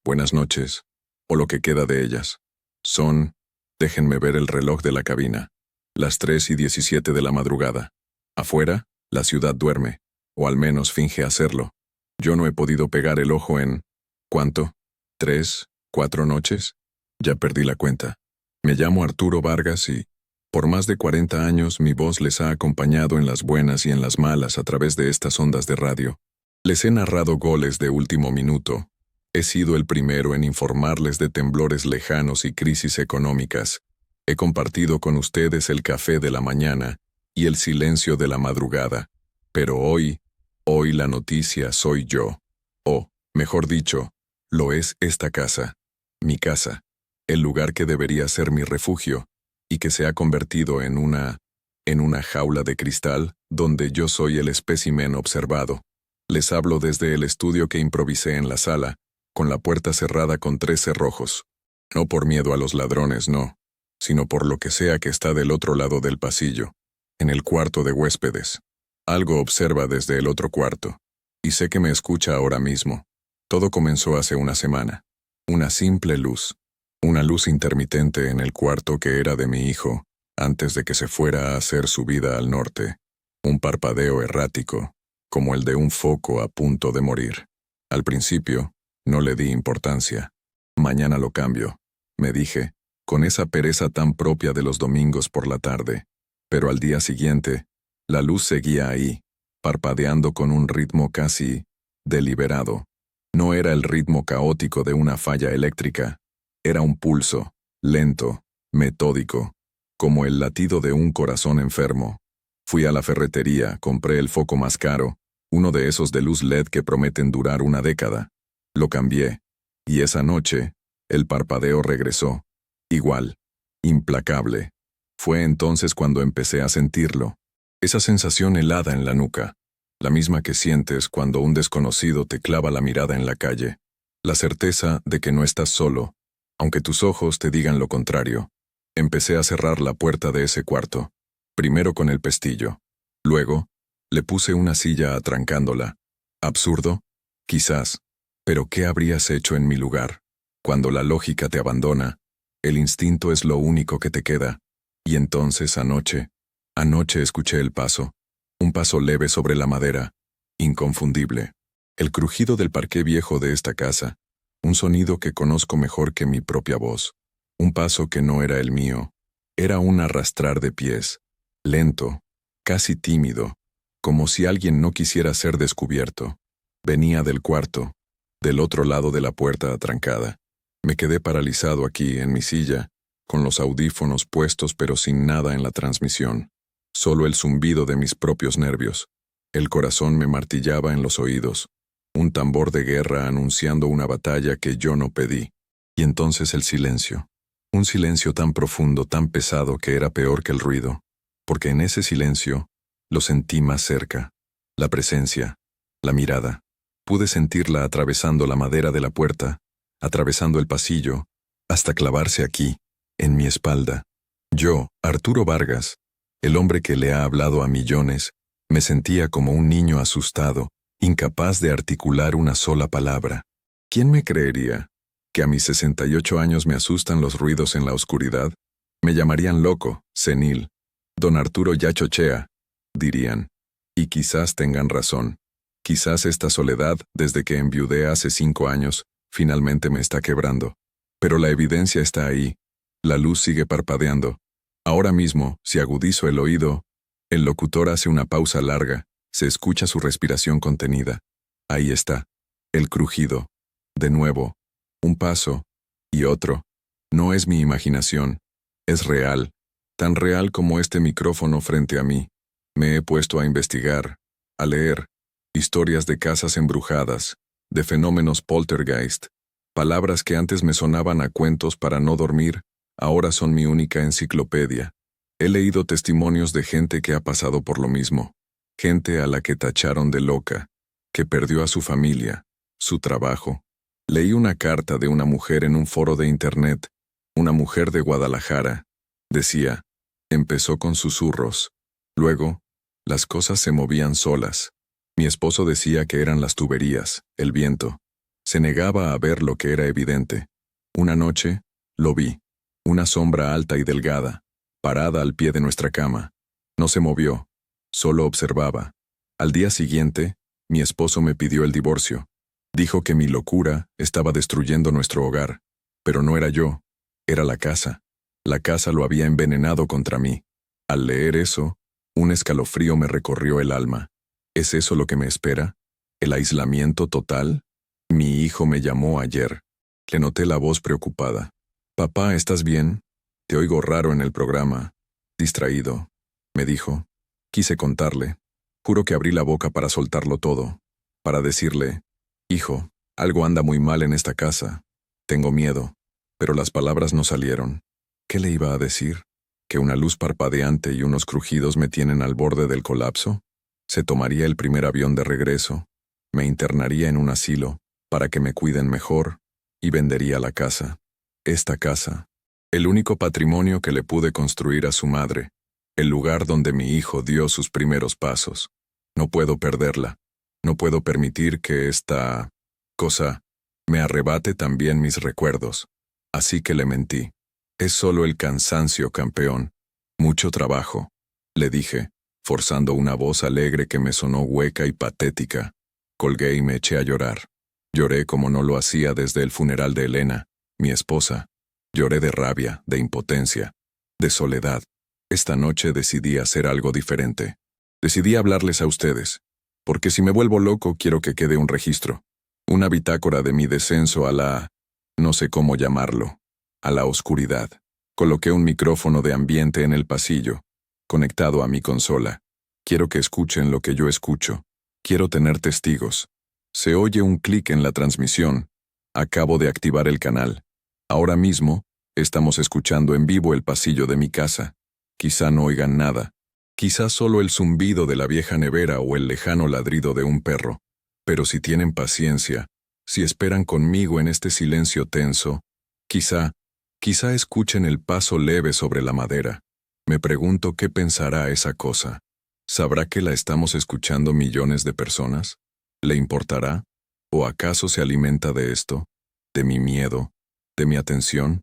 buenas noches, o lo que queda de ellas. Déjenme ver el reloj de la cabina, las 3:17 de la madrugada. Afuera, la ciudad duerme, o al menos finge hacerlo. Yo no he podido pegar el ojo en... ¿cuánto? ¿3, 4 noches? Ya perdí la cuenta. Me llamo Arturo Vargas y, por más de 40 años, mi voz les ha acompañado en las buenas y en las malas a través de estas ondas de radio. Les he narrado goles de último minuto. He sido el primero en informarles de temblores lejanos y crisis económicas. He compartido con ustedes el café de la mañana y el silencio de la madrugada. Pero hoy la noticia soy yo. O, mejor dicho, lo es esta casa. Mi casa. El lugar que debería ser mi refugio, y que se ha convertido en una jaula de cristal, donde yo soy el espécimen observado. Les hablo desde el estudio que improvisé en la sala, con la puerta cerrada con 3 cerrojos. No por miedo a los ladrones, no, sino por lo que sea que está del otro lado del pasillo, en el cuarto de huéspedes. Algo observa desde el otro cuarto, y sé que me escucha ahora mismo. Todo comenzó hace una semana. Una simple luz. Una luz intermitente en el cuarto que era de mi hijo, antes de que se fuera a hacer su vida al norte. Un parpadeo errático, como el de un foco a punto de morir. Al principio, no le di importancia. Mañana lo cambio, me dije, con esa pereza tan propia de los domingos por la tarde. Pero al día siguiente, la luz seguía ahí, parpadeando con un ritmo casi deliberado. No era el ritmo caótico de una falla eléctrica. Era un pulso, lento, metódico, como el latido de un corazón enfermo. Fui a la ferretería, compré el foco más caro, uno de esos de luz LED que prometen durar una década. Lo cambié, y esa noche, el parpadeo regresó. Igual, implacable. Fue entonces cuando empecé a sentirlo. Esa sensación helada en la nuca, la misma que sientes cuando un desconocido te clava la mirada en la calle. La certeza de que no estás solo, aunque tus ojos te digan lo contrario. Empecé a cerrar la puerta de ese cuarto, primero con el pestillo. Luego, le puse una silla atrancándola. Absurdo, quizás, pero ¿qué habrías hecho en mi lugar? Cuando la lógica te abandona, el instinto es lo único que te queda. Y entonces anoche escuché el paso, un paso leve sobre la madera, inconfundible. El crujido del parqué viejo de esta casa, un sonido que conozco mejor que mi propia voz. Un paso que no era el mío. Era un arrastrar de pies, lento, casi tímido, como si alguien no quisiera ser descubierto. Venía del cuarto, del otro lado de la puerta atrancada. Me quedé paralizado aquí, en mi silla, con los audífonos puestos pero sin nada en la transmisión. Solo el zumbido de mis propios nervios. El corazón me martillaba en los oídos. Un tambor de guerra anunciando una batalla que yo no pedí. Y entonces el silencio. Un silencio tan profundo, tan pesado que era peor que el ruido. Porque en ese silencio lo sentí más cerca. La presencia, la mirada. Pude sentirla atravesando la madera de la puerta, atravesando el pasillo, hasta clavarse aquí, en mi espalda. Yo, Arturo Vargas, el hombre que le ha hablado a millones, me sentía como un niño asustado, incapaz de articular una sola palabra. ¿Quién me creería que a mis 68 años me asustan los ruidos en la oscuridad? Me llamarían loco, senil. Don Arturo ya chochea, dirían. Y quizás tengan razón. Quizás esta soledad, desde que enviudé hace 5 años, finalmente me está quebrando. Pero la evidencia está ahí. La luz sigue parpadeando. Ahora mismo, si agudizo el oído, el locutor hace una pausa larga, se escucha su respiración contenida. Ahí está, el crujido. De nuevo, un paso, y otro. No es mi imaginación, es real, tan real como este micrófono frente a mí. Me he puesto a investigar, a leer, historias de casas embrujadas, de fenómenos poltergeist. Palabras que antes me sonaban a cuentos para no dormir, ahora son mi única enciclopedia. He leído testimonios de gente que ha pasado por lo mismo, gente a la que tacharon de loca, que perdió a su familia, su trabajo. Leí una carta de una mujer en un foro de internet, una mujer de Guadalajara. Decía, empezó con susurros. Luego, las cosas se movían solas. Mi esposo decía que eran las tuberías, el viento. Se negaba a ver lo que era evidente. Una noche, lo vi. Una sombra alta y delgada, parada al pie de nuestra cama. No se movió, solo observaba. Al día siguiente, mi esposo me pidió el divorcio. Dijo que mi locura estaba destruyendo nuestro hogar. Pero no era yo, era la casa. La casa lo había envenenado contra mí. Al leer eso, un escalofrío me recorrió el alma. ¿Es eso lo que me espera? ¿El aislamiento total? Mi hijo me llamó ayer. Le noté la voz preocupada. «Papá, ¿estás bien? Te oigo raro en el programa. Distraído», me dijo. Quise contarle. Juro que abrí la boca para soltarlo todo. Para decirle, «Hijo, algo anda muy mal en esta casa. Tengo miedo». Pero las palabras no salieron. ¿Qué le iba a decir? ¿Que una luz parpadeante y unos crujidos me tienen al borde del colapso? Se tomaría el primer avión de regreso. Me internaría en un asilo, para que me cuiden mejor, y vendería la casa. Esta casa. El único patrimonio que le pude construir a su madre. El lugar donde mi hijo dio sus primeros pasos. No puedo perderla. No puedo permitir que esta cosa me arrebate también mis recuerdos. Así que le mentí. Es solo el cansancio, campeón. Mucho trabajo, le dije, forzando una voz alegre que me sonó hueca y patética. Colgué y me eché a llorar. Lloré como no lo hacía desde el funeral de Elena, mi esposa. Lloré de rabia, de impotencia, de soledad. Esta noche decidí hacer algo diferente. Decidí hablarles a ustedes, porque si me vuelvo loco quiero que quede un registro, una bitácora de mi descenso a la... no sé cómo llamarlo, a la oscuridad. Coloqué un micrófono de ambiente en el pasillo, conectado a mi consola. Quiero que escuchen lo que yo escucho. Quiero tener testigos. Se oye un clic en la transmisión. Acabo de activar el canal. Ahora mismo, estamos escuchando en vivo el pasillo de mi casa. Quizá no oigan nada. Quizá solo el zumbido de la vieja nevera o el lejano ladrido de un perro. Pero si tienen paciencia, si esperan conmigo en este silencio tenso, quizá escuchen el paso leve sobre la madera. Me pregunto qué pensará esa cosa. ¿Sabrá que la estamos escuchando millones de personas? ¿Le importará? ¿O acaso se alimenta de esto? ¿De mi miedo? ¿De mi atención?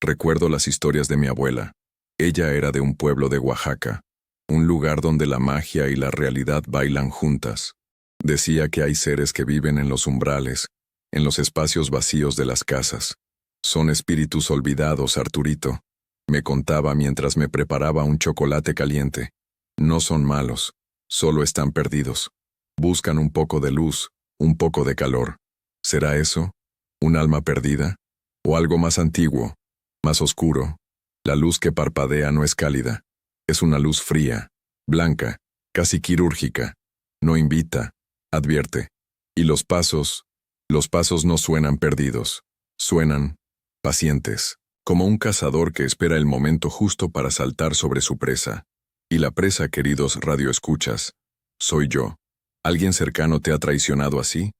Recuerdo las historias de mi abuela. Ella era de un pueblo de Oaxaca, un lugar donde la magia y la realidad bailan juntas. Decía que hay seres que viven en los umbrales, en los espacios vacíos de las casas. Son espíritus olvidados, Arturito. Me contaba mientras me preparaba un chocolate caliente. No son malos, solo están perdidos. Buscan un poco de luz, un poco de calor. ¿Será eso? ¿Un alma perdida? ¿O algo más antiguo, más oscuro? La luz que parpadea no es cálida. Es una luz fría, blanca, casi quirúrgica. No invita, advierte. Y los pasos no suenan perdidos. Suenan pacientes, como un cazador que espera el momento justo para saltar sobre su presa. Y la presa, queridos radioescuchas, soy yo. ¿Alguien cercano te ha traicionado así?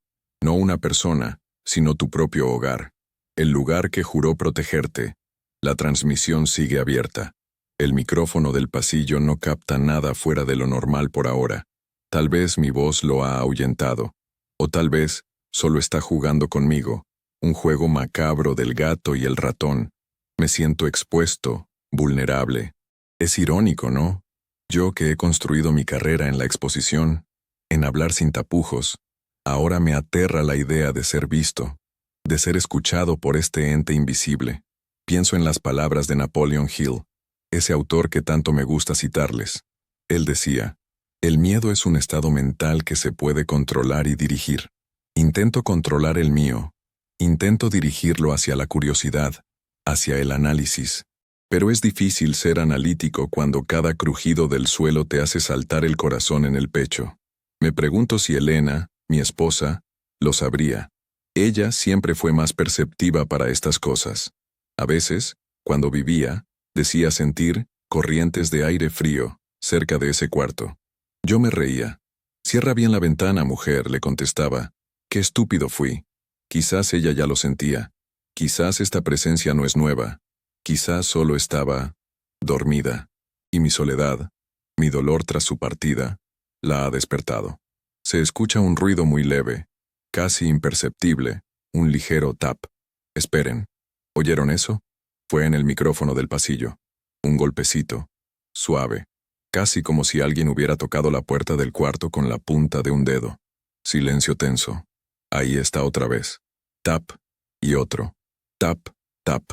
No una persona, sino tu propio hogar. El lugar que juró protegerte. La transmisión sigue abierta. El micrófono del pasillo no capta nada fuera de lo normal por ahora. Tal vez mi voz lo ha ahuyentado. O tal vez solo está jugando conmigo. Un juego macabro del gato y el ratón. Me siento expuesto, vulnerable. Es irónico, ¿no? Yo que he construido mi carrera en la exposición, en hablar sin tapujos, ahora me aterra la idea de ser visto, de ser escuchado por este ente invisible. Pienso en las palabras de Napoleon Hill, ese autor que tanto me gusta citarles. Él decía, el miedo es un estado mental que se puede controlar y dirigir. Intento controlar el mío. Intento dirigirlo hacia la curiosidad, hacia el análisis. Pero es difícil ser analítico cuando cada crujido del suelo te hace saltar el corazón en el pecho. Me pregunto si Elena, mi esposa, lo sabría. Ella siempre fue más perceptiva para estas cosas. A veces, cuando vivía, decía sentir corrientes de aire frío cerca de ese cuarto. Yo me reía. «Cierra bien la ventana, mujer», le contestaba. Qué estúpido fui. Quizás ella ya lo sentía. Quizás esta presencia no es nueva. Quizás solo estaba dormida. Y mi soledad, mi dolor tras su partida, la ha despertado. Se escucha un ruido muy leve, casi imperceptible, Un ligero tap. Esperen. ¿Oyeron eso? Fue en el micrófono del pasillo. Un golpecito. Suave. Casi como si alguien hubiera tocado la puerta del cuarto con la punta de un dedo. Silencio tenso. Ahí está otra vez. Tap. Y otro. Tap, tap.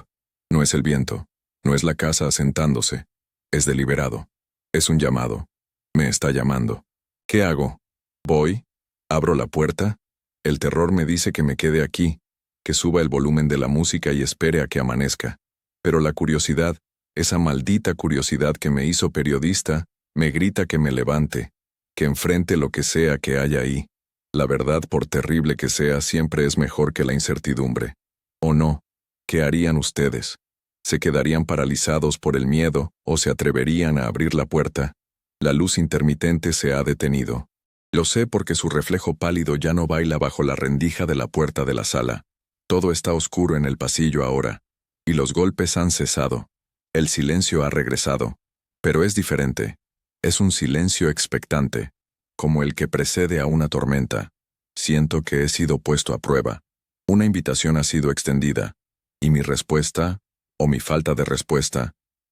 No es el viento. No es la casa asentándose. Es deliberado. Es un llamado. Me está llamando. ¿Qué hago? ¿Voy? ¿Abro la puerta? El terror me dice que me quede aquí, que suba el volumen de la música y espere a que amanezca. Pero la curiosidad, esa maldita curiosidad que me hizo periodista, me grita que me levante, que enfrente lo que sea que haya ahí. La verdad, por terrible que sea, siempre es mejor que la incertidumbre. ¿O no? ¿Qué harían ustedes? ¿Se quedarían paralizados por el miedo o se atreverían a abrir la puerta? La luz intermitente se ha detenido. Lo sé porque su reflejo pálido ya no baila bajo la rendija de la puerta de la sala. Todo está oscuro en el pasillo ahora, y los golpes han cesado. El silencio ha regresado, pero es diferente. Es un silencio expectante, como el que precede a una tormenta. Siento que he sido puesto a prueba. Una invitación ha sido extendida, y mi respuesta, o mi falta de respuesta,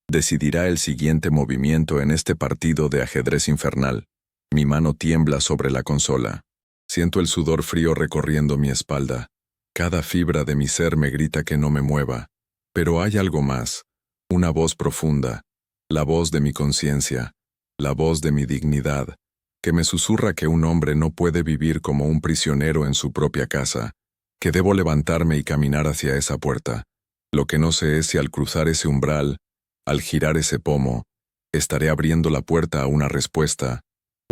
decidirá el siguiente movimiento en este partido de ajedrez infernal. Mi mano tiembla sobre la consola. Siento el sudor frío recorriendo mi espalda. Cada fibra de mi ser me grita que no me mueva. Pero hay algo más, una voz profunda, la voz de mi conciencia, la voz de mi dignidad, que me susurra que un hombre no puede vivir como un prisionero en su propia casa, que debo levantarme y caminar hacia esa puerta. Lo que no sé es si al cruzar ese umbral, al girar ese pomo, estaré abriendo la puerta a una respuesta,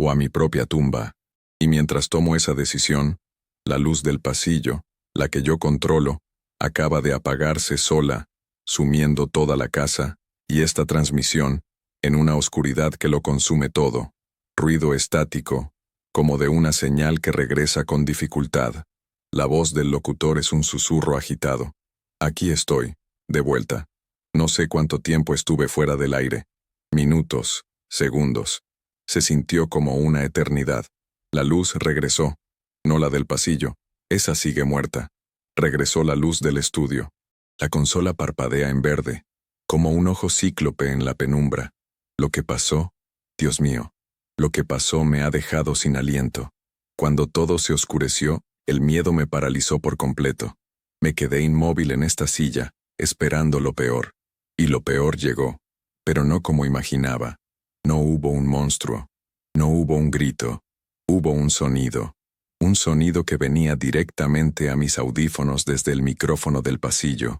o a mi propia tumba. Y mientras tomo esa decisión, la luz del pasillo, la que yo controlo, acaba de apagarse sola, sumiendo toda la casa, y esta transmisión, en una oscuridad que lo consume todo. Ruido estático, como de una señal que regresa con dificultad. La voz del locutor es un susurro agitado. Aquí estoy, de vuelta. No sé cuánto tiempo estuve fuera del aire. Minutos, segundos. Se sintió como una eternidad. La luz regresó. No la del pasillo. Esa sigue muerta. Regresó la luz del estudio. La consola parpadea en verde, como un ojo cíclope en la penumbra. Lo que pasó, Dios mío, lo que pasó me ha dejado sin aliento. Cuando todo se oscureció, el miedo me paralizó por completo. Me quedé inmóvil en esta silla, esperando lo peor. Y lo peor llegó, pero no como imaginaba. No hubo un monstruo, no hubo un grito, hubo un sonido que venía directamente a mis audífonos desde el micrófono del pasillo.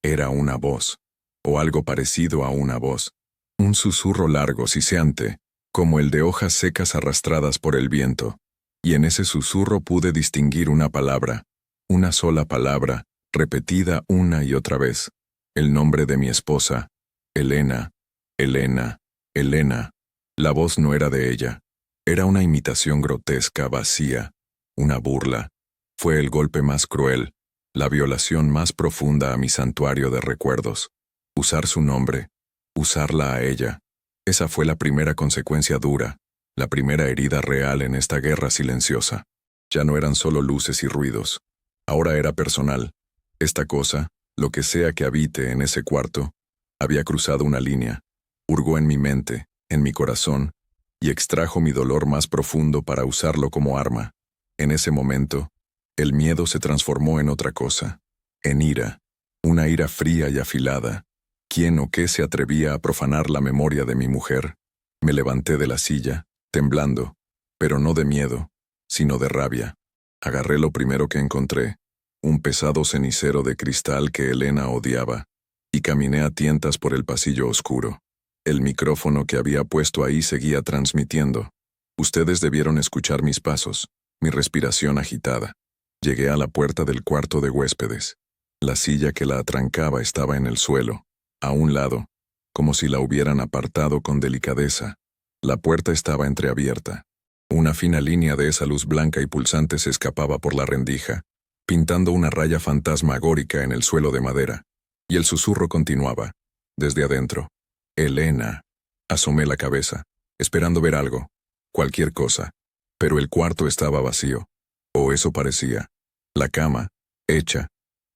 Era una voz, o algo parecido a una voz. Un susurro largo, siseante, como el de hojas secas arrastradas por el viento. Y en ese susurro pude distinguir una palabra, una sola palabra, repetida una y otra vez. El nombre de mi esposa, Elena, Elena, Elena. La voz no era de ella. Era una imitación grotesca, vacía, una burla. Fue el golpe más cruel, la violación más profunda a mi santuario de recuerdos. Usar su nombre, usarla a ella. Esa fue la primera consecuencia dura, la primera herida real en esta guerra silenciosa. Ya no eran solo luces y ruidos. Ahora era personal. Esta cosa, lo que sea que habite en ese cuarto, había cruzado una línea, hurgó en mi mente, en mi corazón, y extrajo mi dolor más profundo para usarlo como arma. En ese momento, el miedo se transformó en otra cosa, en ira, una ira fría y afilada. ¿Quién o qué se atrevía a profanar la memoria de mi mujer? Me levanté de la silla, temblando, pero no de miedo, sino de rabia. Agarré lo primero que encontré, un pesado cenicero de cristal que Elena odiaba, y caminé a tientas por el pasillo oscuro. El micrófono que había puesto ahí seguía transmitiendo. Ustedes debieron escuchar mis pasos, mi respiración agitada. Llegué a la puerta del cuarto de huéspedes. La silla que la atrancaba estaba en el suelo, a un lado, como si la hubieran apartado con delicadeza. La puerta estaba entreabierta. Una fina línea de esa luz blanca y pulsante se escapaba por la rendija, pintando una raya fantasmagórica en el suelo de madera. Y el susurro continuaba, desde adentro. Elena. Asomé la cabeza, esperando ver algo, cualquier cosa. Pero el cuarto estaba vacío. O eso parecía. La cama, hecha,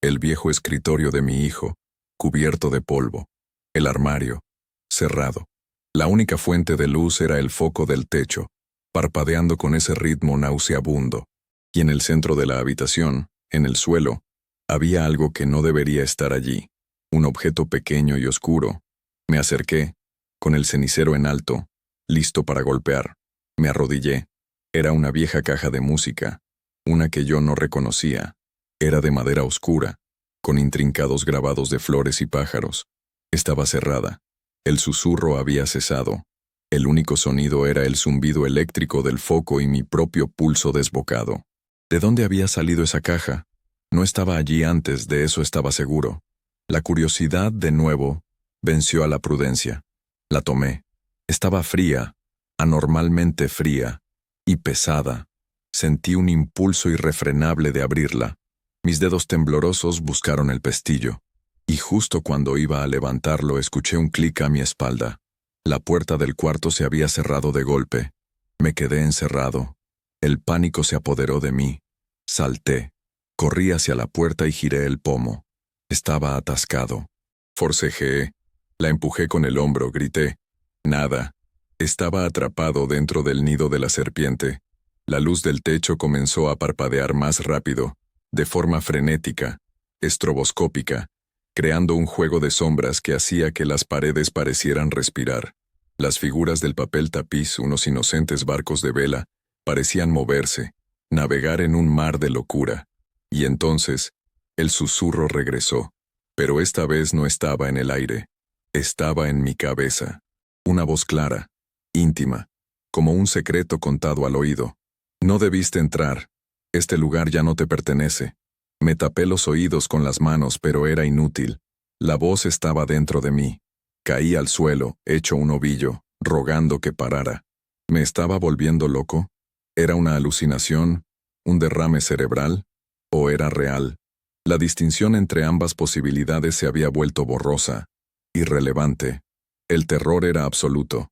el viejo escritorio de mi hijo, cubierto de polvo, el armario, cerrado. La única fuente de luz era el foco del techo, parpadeando con ese ritmo nauseabundo. Y en el centro de la habitación, en el suelo, había algo que no debería estar allí, un objeto pequeño y oscuro. Me acerqué, con el cenicero en alto, listo para golpear. Me arrodillé. Era una vieja caja de música, una que yo no reconocía. Era de madera oscura, con intrincados grabados de flores y pájaros. Estaba cerrada. El susurro había cesado. El único sonido era el zumbido eléctrico del foco y mi propio pulso desbocado. ¿De dónde había salido esa caja? No estaba allí antes, de eso estaba seguro. La curiosidad, de nuevo, venció a la prudencia. La tomé. Estaba fría, anormalmente fría, y pesada. Sentí un impulso irrefrenable de abrirla. Mis dedos temblorosos buscaron el pestillo, y justo cuando iba a levantarlo escuché un clic a mi espalda. La puerta del cuarto se había cerrado de golpe. Me quedé encerrado. El pánico se apoderó de mí. Salté. Corrí hacia la puerta y giré el pomo. Estaba atascado. Forcejeé. La empujé con el hombro, grité. Nada. Estaba atrapado dentro del nido de la serpiente. La luz del techo comenzó a parpadear más rápido, de forma frenética, estroboscópica, creando un juego de sombras que hacía que las paredes parecieran respirar. Las figuras del papel tapiz, unos inocentes barcos de vela, parecían moverse, navegar en un mar de locura. Y entonces, el susurro regresó, pero esta vez no estaba en el aire, estaba en mi cabeza. Una voz clara, íntima, como un secreto contado al oído. No debiste entrar, este lugar ya no te pertenece. Me tapé los oídos con las manos, pero era inútil. La voz estaba dentro de mí. Caí al suelo, hecho un ovillo, rogando que parara. ¿Me estaba volviendo loco? ¿Era una alucinación? ¿Un derrame cerebral? ¿O era real? La distinción entre ambas posibilidades se había vuelto borrosa, irrelevante. El terror era absoluto.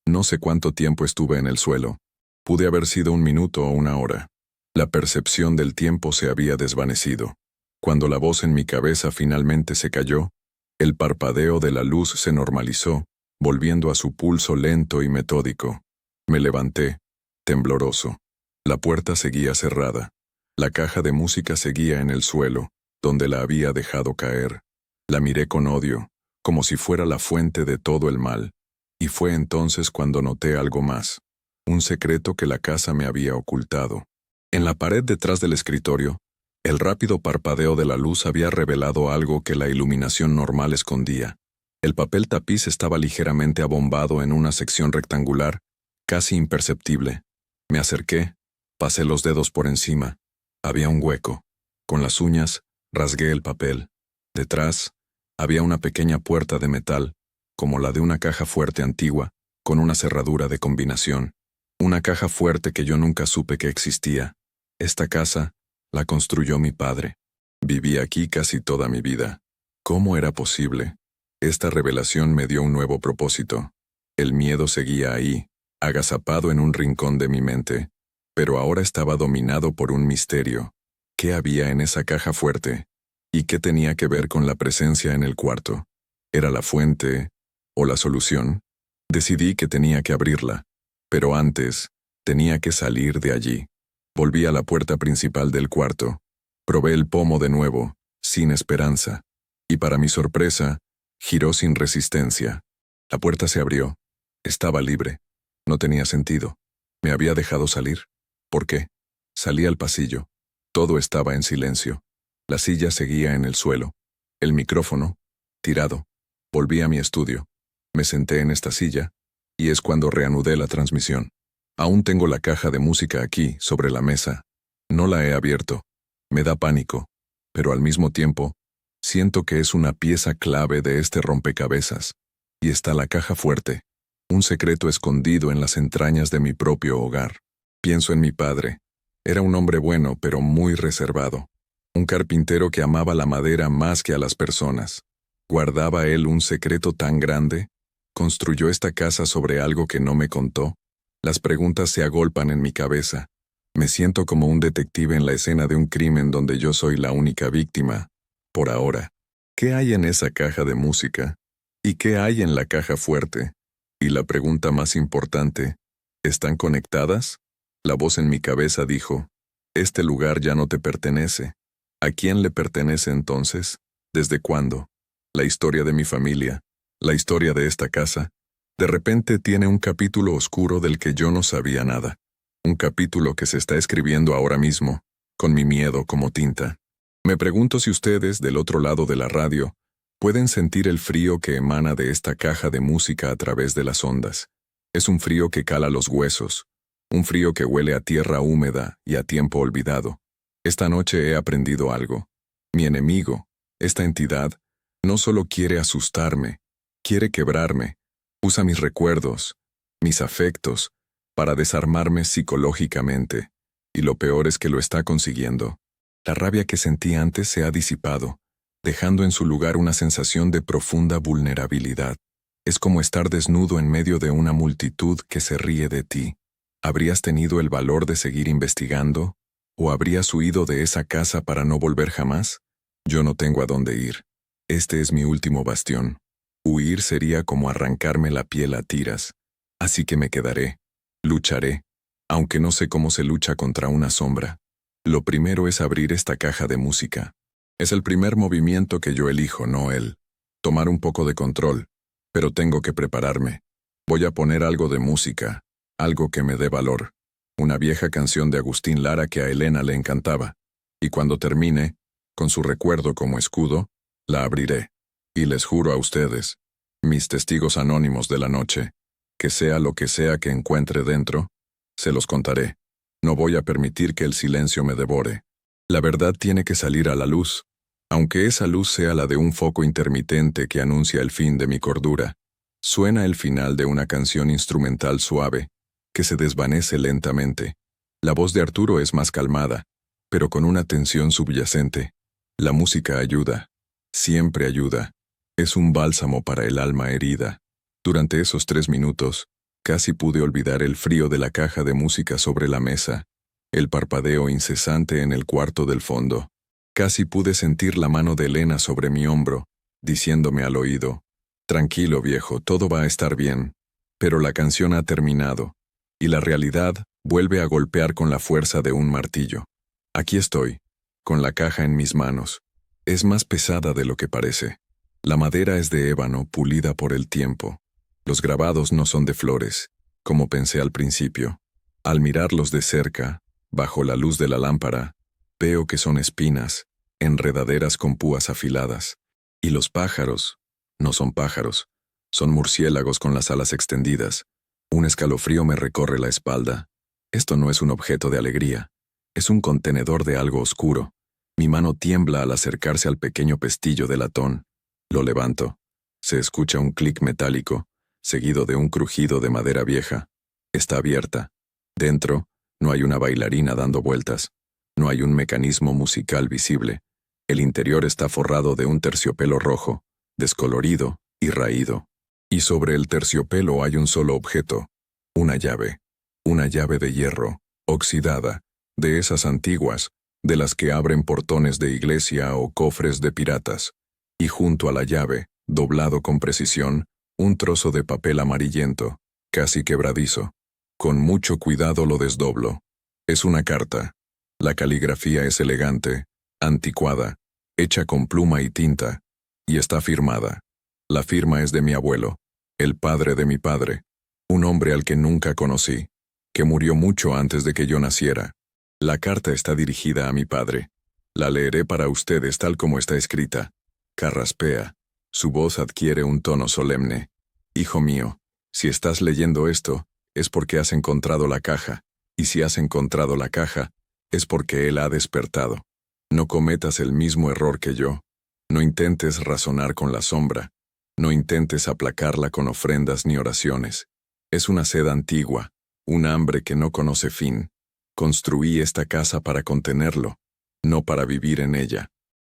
No sé cuánto tiempo estuve en el suelo. Pude haber sido 1 minuto o 1 hora. La percepción del tiempo se había desvanecido. Cuando la voz en mi cabeza finalmente se calló, el parpadeo de la luz se normalizó, volviendo a su pulso lento y metódico. Me levanté, tembloroso. La puerta seguía cerrada. La caja de música seguía en el suelo, donde la había dejado caer. La miré con odio, como si fuera la fuente de todo el mal. Y fue entonces cuando noté algo más. Un secreto que la casa me había ocultado. En la pared detrás del escritorio, el rápido parpadeo de la luz había revelado algo que la iluminación normal escondía. El papel tapiz estaba ligeramente abombado en una sección rectangular, casi imperceptible. Me acerqué, pasé los dedos por encima. Había un hueco. Con las uñas, rasgué el papel. Detrás, había una pequeña puerta de metal, como la de una caja fuerte antigua, con una cerradura de combinación. Una caja fuerte que yo nunca supe que existía. Esta casa la construyó mi padre. Viví aquí casi toda mi vida. ¿Cómo era posible? Esta revelación me dio un nuevo propósito. El miedo seguía ahí, agazapado en un rincón de mi mente, pero ahora estaba dominado por un misterio. ¿Qué había en esa caja fuerte? ¿Y qué tenía que ver con la presencia en el cuarto? ¿Era la fuente o la solución? Decidí que tenía que abrirla, pero antes tenía que salir de allí. Volví a la puerta principal del cuarto. Probé el pomo de nuevo, sin esperanza, y para mi sorpresa, giró sin resistencia. La puerta se abrió. Estaba libre. No tenía sentido. ¿Me había dejado salir? ¿Por qué? Salí al pasillo. Todo estaba en silencio. La silla seguía en el suelo. El micrófono, tirado. Volví a mi estudio. Me senté en esta silla, y es cuando reanudé la transmisión. Aún tengo la caja de música aquí, sobre la mesa. No la he abierto. Me da pánico, pero al mismo tiempo, siento que es una pieza clave de este rompecabezas. Y está la caja fuerte, un secreto escondido en las entrañas de mi propio hogar. Pienso en mi padre. Era un hombre bueno, pero muy reservado. Un carpintero que amaba la madera más que a las personas. ¿Guardaba él un secreto tan grande? ¿Construyó esta casa sobre algo que no me contó? Las preguntas se agolpan en mi cabeza. Me siento como un detective en la escena de un crimen donde yo soy la única víctima, por ahora. ¿Qué hay en esa caja de música? ¿Y qué hay en la caja fuerte? Y la pregunta más importante, ¿están conectadas? La voz en mi cabeza dijo, este lugar ya no te pertenece. ¿A quién le pertenece entonces? ¿Desde cuándo? La historia de mi familia, la historia de esta casa, de repente tiene un capítulo oscuro del que yo no sabía nada. Un capítulo que se está escribiendo ahora mismo, con mi miedo como tinta. Me pregunto si ustedes, del otro lado de la radio, pueden sentir el frío que emana de esta caja de música a través de las ondas. Es un frío que cala los huesos, un frío que huele a tierra húmeda y a tiempo olvidado. Esta noche he aprendido algo. Mi enemigo, esta entidad, no solo quiere asustarme, quiere quebrarme. Usa mis recuerdos, mis afectos, para desarmarme psicológicamente. Y lo peor es que lo está consiguiendo. La rabia que sentí antes se ha disipado, dejando en su lugar una sensación de profunda vulnerabilidad. Es como estar desnudo en medio de una multitud que se ríe de ti. ¿Habrías tenido el valor de seguir investigando? ¿O habrías huido de esa casa para no volver jamás? Yo no tengo a dónde ir. Este es mi último bastión. Huir sería como arrancarme la piel a tiras. Así que me quedaré. Lucharé, aunque no sé cómo se lucha contra una sombra. Lo primero es abrir esta caja de música. Es el primer movimiento que yo elijo, no él. Tomar un poco de control, pero tengo que prepararme. Voy a poner algo de música, algo que me dé valor. Una vieja canción de Agustín Lara que a Elena le encantaba. Y cuando termine, con su recuerdo como escudo, la abriré. Y les juro a ustedes, mis testigos anónimos de la noche, que sea lo que sea que encuentre dentro, se los contaré. No voy a permitir que el silencio me devore. La verdad tiene que salir a la luz, aunque esa luz sea la de un foco intermitente que anuncia el fin de mi cordura. Suena el final de una canción instrumental suave, que se desvanece lentamente. La voz de Arturo es más calmada, pero con una tensión subyacente. La música ayuda, siempre ayuda. Es un bálsamo para el alma herida. Durante esos 3 minutos, casi pude olvidar el frío de la caja de música sobre la mesa, el parpadeo incesante en el cuarto del fondo. Casi pude sentir la mano de Elena sobre mi hombro, diciéndome al oído, tranquilo viejo, todo va a estar bien. Pero la canción ha terminado, y la realidad vuelve a golpear con la fuerza de un martillo. Aquí estoy, con la caja en mis manos. Es más pesada de lo que parece. La madera es de ébano pulida por el tiempo. Los grabados no son de flores, como pensé al principio. Al mirarlos de cerca, bajo la luz de la lámpara, veo que son espinas, enredaderas con púas afiladas. Y los pájaros, no son pájaros, son murciélagos con las alas extendidas. Un escalofrío me recorre la espalda. Esto no es un objeto de alegría, es un contenedor de algo oscuro. Mi mano tiembla al acercarse al pequeño pestillo de latón. Lo levanto. Se escucha un clic metálico, seguido de un crujido de madera vieja. Está abierta. Dentro, no hay una bailarina dando vueltas. No hay un mecanismo musical visible. El interior está forrado de un terciopelo rojo, descolorido y raído. Y sobre el terciopelo hay un solo objeto, una llave. Una llave de hierro, oxidada, de esas antiguas, de las que abren portones de iglesia o cofres de piratas. Y junto a la llave, doblado con precisión, un trozo de papel amarillento, casi quebradizo. Con mucho cuidado lo desdoblo. Es una carta. La caligrafía es elegante, anticuada, hecha con pluma y tinta, y está firmada. La firma es de mi abuelo, el padre de mi padre, un hombre al que nunca conocí, que murió mucho antes de que yo naciera. La carta está dirigida a mi padre. La leeré para ustedes tal como está escrita. Carraspea. Su voz adquiere un tono solemne. Hijo mío, si estás leyendo esto, es porque has encontrado la caja, y si has encontrado la caja, es porque él ha despertado. No cometas el mismo error que yo. No intentes razonar con la sombra. No intentes aplacarla con ofrendas ni oraciones. Es una sed antigua, un hambre que no conoce fin. Construí esta casa para contenerlo, no para vivir en ella.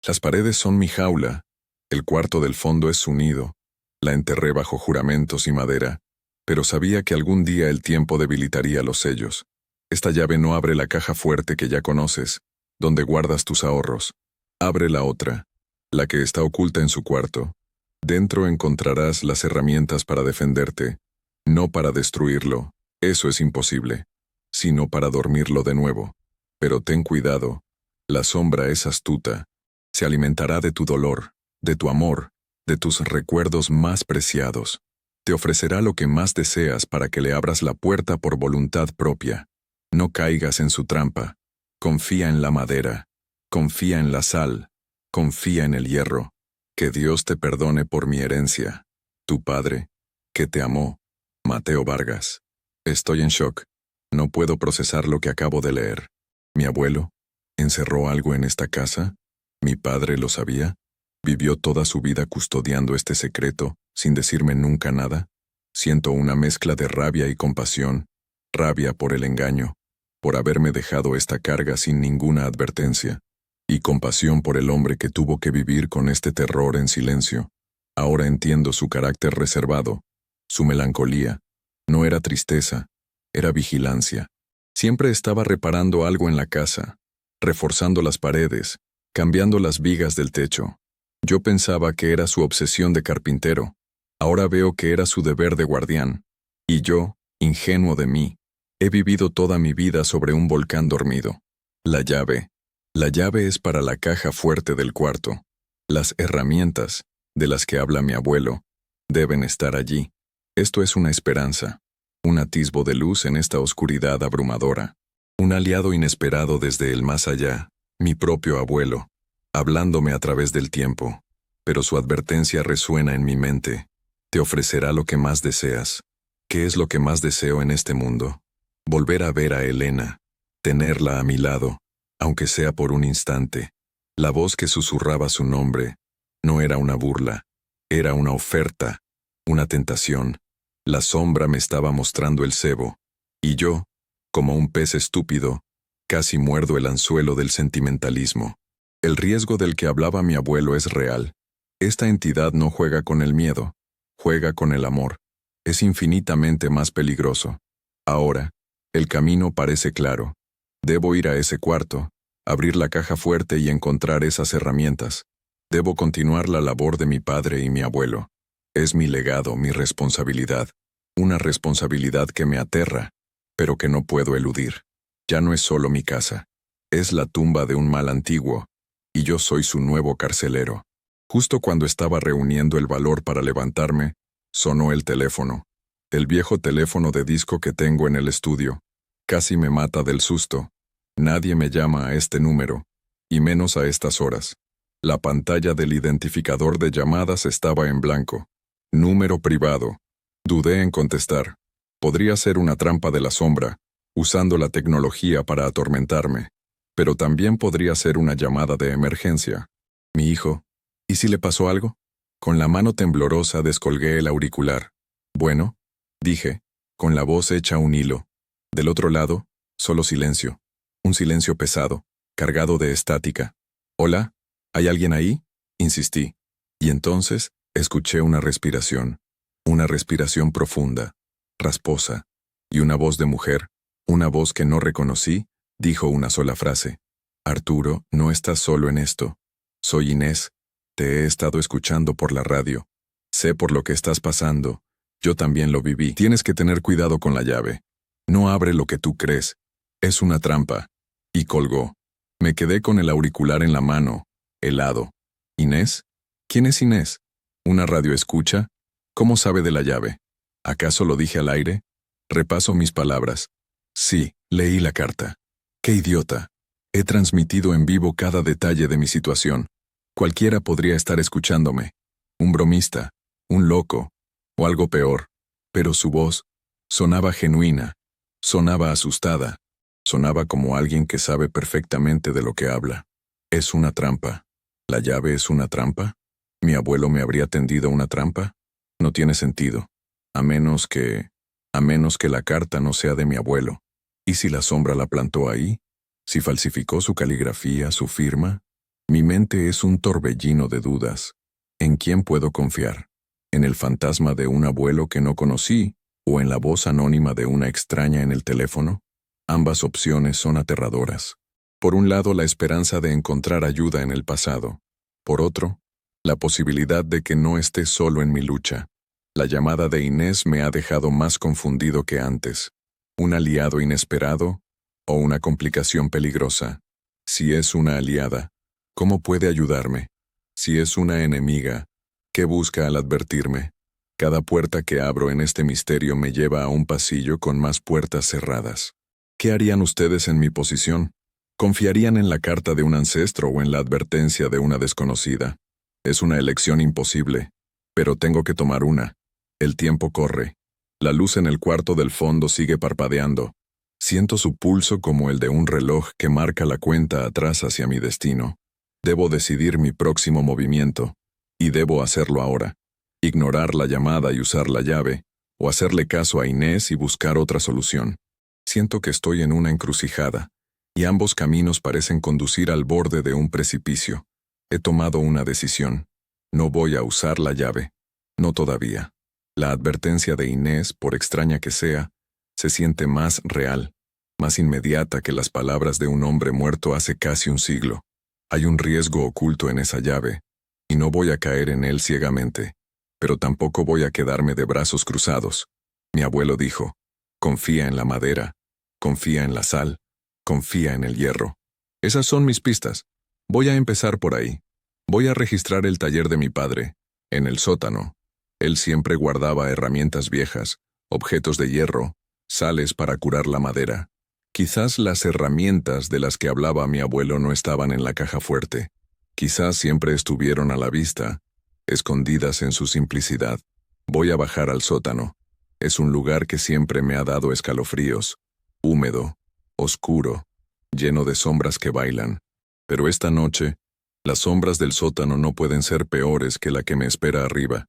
Las paredes son mi jaula, el cuarto del fondo es su nido. La enterré bajo juramentos y madera, pero sabía que algún día el tiempo debilitaría los sellos. Esta llave no abre la caja fuerte que ya conoces, donde guardas tus ahorros. Abre la otra, la que está oculta en su cuarto. Dentro encontrarás las herramientas para defenderte, no para destruirlo, eso es imposible, sino para dormirlo de nuevo. Pero ten cuidado, la sombra es astuta, se alimentará de tu dolor, de tu amor, de tus recuerdos más preciados. Te ofrecerá lo que más deseas para que le abras la puerta por voluntad propia. No caigas en su trampa. Confía en la madera. Confía en la sal. Confía en el hierro. Que Dios te perdone por mi herencia. Tu padre, que te amó, Mateo Vargas. Estoy en shock. No puedo procesar lo que acabo de leer. ¿Mi abuelo encerró algo en esta casa? ¿Mi padre lo sabía? ¿Vivió toda su vida custodiando este secreto, sin decirme nunca nada? Siento una mezcla de rabia y compasión, rabia por el engaño, por haberme dejado esta carga sin ninguna advertencia, y compasión por el hombre que tuvo que vivir con este terror en silencio. Ahora entiendo su carácter reservado, su melancolía. No era tristeza, era vigilancia. Siempre estaba reparando algo en la casa, reforzando las paredes, cambiando las vigas del techo. Yo pensaba que era su obsesión de carpintero. Ahora veo que era su deber de guardián. Y yo, ingenuo de mí, he vivido toda mi vida sobre un volcán dormido. La llave. La llave es para la caja fuerte del cuarto. Las herramientas, de las que habla mi abuelo, deben estar allí. Esto es una esperanza, un atisbo de luz en esta oscuridad abrumadora. Un aliado inesperado desde el más allá, mi propio abuelo, hablándome a través del tiempo, pero su advertencia resuena en mi mente. Te ofrecerá lo que más deseas. ¿Qué es lo que más deseo en este mundo? Volver a ver a Elena, tenerla a mi lado, aunque sea por un instante. La voz que susurraba su nombre no era una burla, era una oferta, una tentación. La sombra me estaba mostrando el cebo, y yo, como un pez estúpido, casi muerdo el anzuelo del sentimentalismo. El riesgo del que hablaba mi abuelo es real. Esta entidad no juega con el miedo, juega con el amor. Es infinitamente más peligroso. Ahora, el camino parece claro. Debo ir a ese cuarto, abrir la caja fuerte y encontrar esas herramientas. Debo continuar la labor de mi padre y mi abuelo. Es mi legado, mi responsabilidad. Una responsabilidad que me aterra, pero que no puedo eludir. Ya no es solo mi casa. Es la tumba de un mal antiguo, y yo soy su nuevo carcelero. Justo cuando estaba reuniendo el valor para levantarme, sonó el teléfono. El viejo teléfono de disco que tengo en el estudio. Casi me mata del susto. Nadie me llama a este número, y menos a estas horas. La pantalla del identificador de llamadas estaba en blanco. Número privado. Dudé en contestar. Podría ser una trampa de la sombra, usando la tecnología para atormentarme. Pero también podría ser una llamada de emergencia. Mi hijo. ¿Y si le pasó algo? Con la mano temblorosa descolgué el auricular. Bueno, dije, con la voz hecha un hilo. Del otro lado, solo silencio. Un silencio pesado, cargado de estática. ¿Hola? ¿Hay alguien ahí? Insistí. Y entonces, escuché una respiración profunda, rasposa, y una voz de mujer, una voz que no reconocí, dijo una sola frase. Arturo, no estás solo en esto. Soy Inés. Te he estado escuchando por la radio. Sé por lo que estás pasando. Yo también lo viví. Tienes que tener cuidado con la llave. No abre lo que tú crees. Es una trampa. Y colgó. Me quedé con el auricular en la mano, helado. ¿Inés? ¿Quién es Inés? ¿Una radioescucha? ¿Cómo sabe de la llave? ¿Acaso lo dije al aire? Repaso mis palabras. Sí, leí la carta. ¡Qué idiota! He transmitido en vivo cada detalle de mi situación. Cualquiera podría estar escuchándome. Un bromista, un loco, o algo peor. Pero su voz sonaba genuina, sonaba asustada, sonaba como alguien que sabe perfectamente de lo que habla. Es una trampa. ¿La llave es una trampa? ¿Mi abuelo me habría tendido una trampa? No tiene sentido. A menos que la carta no sea de mi abuelo. ¿Y si la sombra la plantó ahí? ¿Si falsificó su caligrafía, su firma? Mi mente es un torbellino de dudas. ¿En quién puedo confiar? ¿En el fantasma de un abuelo que no conocí o en la voz anónima de una extraña en el teléfono? Ambas opciones son aterradoras. Por un lado, la esperanza de encontrar ayuda en el pasado. Por otro, la posibilidad de que no esté solo en mi lucha. La llamada de Inés me ha dejado más confundido que antes. ¿Un aliado inesperado o una complicación peligrosa? Si es una aliada, ¿cómo puede ayudarme? Si es una enemiga, ¿qué busca al advertirme? Cada puerta que abro en este misterio me lleva a un pasillo con más puertas cerradas. ¿Qué harían ustedes en mi posición? ¿Confiarían en la carta de un ancestro o en la advertencia de una desconocida? Es una elección imposible, pero tengo que tomar una. El tiempo corre. La luz en el cuarto del fondo sigue parpadeando. Siento su pulso como el de un reloj que marca la cuenta atrás hacia mi destino. Debo decidir mi próximo movimiento, y debo hacerlo ahora. Ignorar la llamada y usar la llave, o hacerle caso a Inés y buscar otra solución. Siento que estoy en una encrucijada, y ambos caminos parecen conducir al borde de un precipicio. He tomado una decisión. No voy a usar la llave. No todavía. La advertencia de Inés, por extraña que sea, se siente más real, más inmediata que las palabras de un hombre muerto hace casi un siglo. Hay un riesgo oculto en esa llave, y no voy a caer en él ciegamente, pero tampoco voy a quedarme de brazos cruzados. Mi abuelo dijo, confía en la madera, confía en la sal, confía en el hierro. Esas son mis pistas. Voy a empezar por ahí. Voy a registrar el taller de mi padre, en el sótano. Él siempre guardaba herramientas viejas, objetos de hierro, sales para curar la madera. Quizás las herramientas de las que hablaba mi abuelo no estaban en la caja fuerte. Quizás siempre estuvieron a la vista, escondidas en su simplicidad. Voy a bajar al sótano. Es un lugar que siempre me ha dado escalofríos. Húmedo, oscuro, lleno de sombras que bailan. Pero esta noche, las sombras del sótano no pueden ser peores que la que me espera arriba.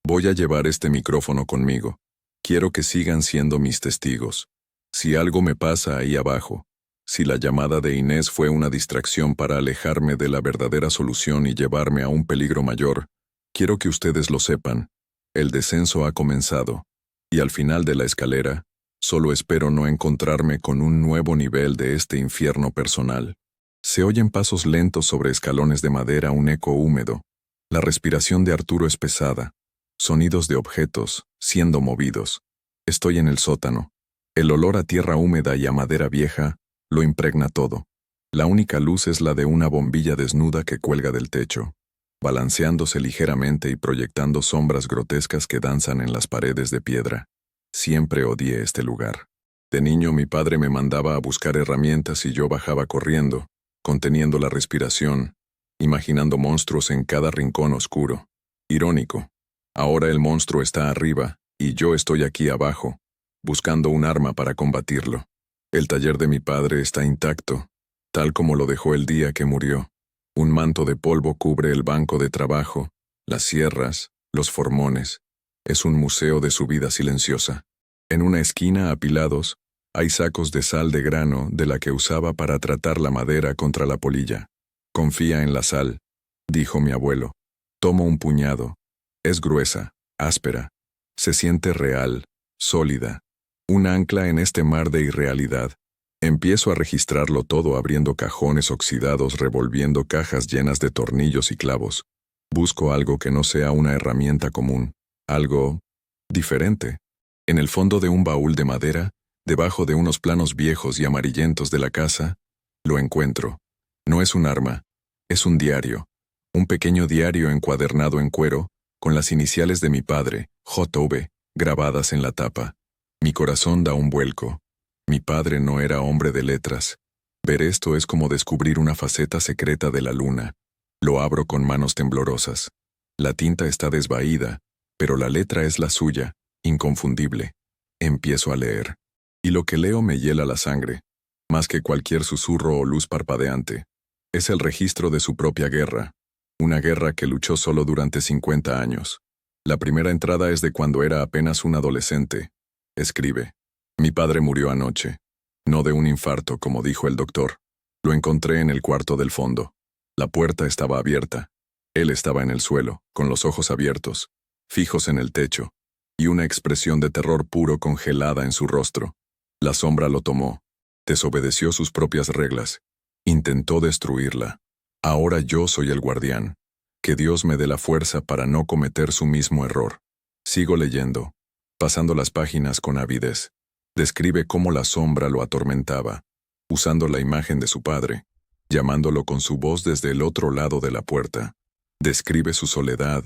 Voy a llevar este micrófono conmigo. Quiero que sigan siendo mis testigos. Si algo me pasa ahí abajo, si la llamada de Inés fue una distracción para alejarme de la verdadera solución y llevarme a un peligro mayor, quiero que ustedes lo sepan. El descenso ha comenzado, y al final de la escalera, solo espero no encontrarme con un nuevo nivel de este infierno personal. Se oyen pasos lentos sobre escalones de madera, un eco húmedo. La respiración de Arturo es pesada. Sonidos de objetos, siendo movidos. Estoy en el sótano. El olor a tierra húmeda y a madera vieja lo impregna todo. La única luz es la de una bombilla desnuda que cuelga del techo, balanceándose ligeramente y proyectando sombras grotescas que danzan en las paredes de piedra. Siempre odié este lugar. De niño mi padre me mandaba a buscar herramientas y yo bajaba corriendo, conteniendo la respiración, imaginando monstruos en cada rincón oscuro. Irónico. Ahora el monstruo está arriba, y yo estoy aquí abajo, buscando un arma para combatirlo. El taller de mi padre está intacto, tal como lo dejó el día que murió. Un manto de polvo cubre el banco de trabajo, las sierras, los formones. Es un museo de su vida silenciosa. En una esquina, apilados, hay sacos de sal de grano de la que usaba para tratar la madera contra la polilla. Confía en la sal, dijo mi abuelo. Tomo un puñado. Es gruesa, áspera. Se siente real, sólida. Un ancla en este mar de irrealidad. Empiezo a registrarlo todo abriendo cajones oxidados, revolviendo cajas llenas de tornillos y clavos. Busco algo que no sea una herramienta común. Algo diferente. En el fondo de un baúl de madera, debajo de unos planos viejos y amarillentos de la casa, lo encuentro. No es un arma, es un diario. Un pequeño diario encuadernado en cuero, con las iniciales de mi padre, J.V., grabadas en la tapa. Mi corazón da un vuelco. Mi padre no era hombre de letras. Ver esto es como descubrir una faceta secreta de la luna. Lo abro con manos temblorosas. La tinta está desvaída, pero la letra es la suya, inconfundible. Empiezo a leer. Y lo que leo me hiela la sangre, más que cualquier susurro o luz parpadeante. Es el registro de su propia guerra. Una guerra que luchó solo durante 50 años. La primera entrada es de cuando era apenas un adolescente. Escribe. Mi padre murió anoche. No de un infarto, como dijo el doctor. Lo encontré en el cuarto del fondo. La puerta estaba abierta. Él estaba en el suelo, con los ojos abiertos, fijos en el techo, y una expresión de terror puro congelada en su rostro. La sombra lo tomó. Desobedeció sus propias reglas. Intentó destruirla. Ahora yo soy el guardián. Que Dios me dé la fuerza para no cometer su mismo error. Sigo leyendo, pasando las páginas con avidez. Describe cómo la sombra lo atormentaba, usando la imagen de su padre, llamándolo con su voz desde el otro lado de la puerta. Describe su soledad,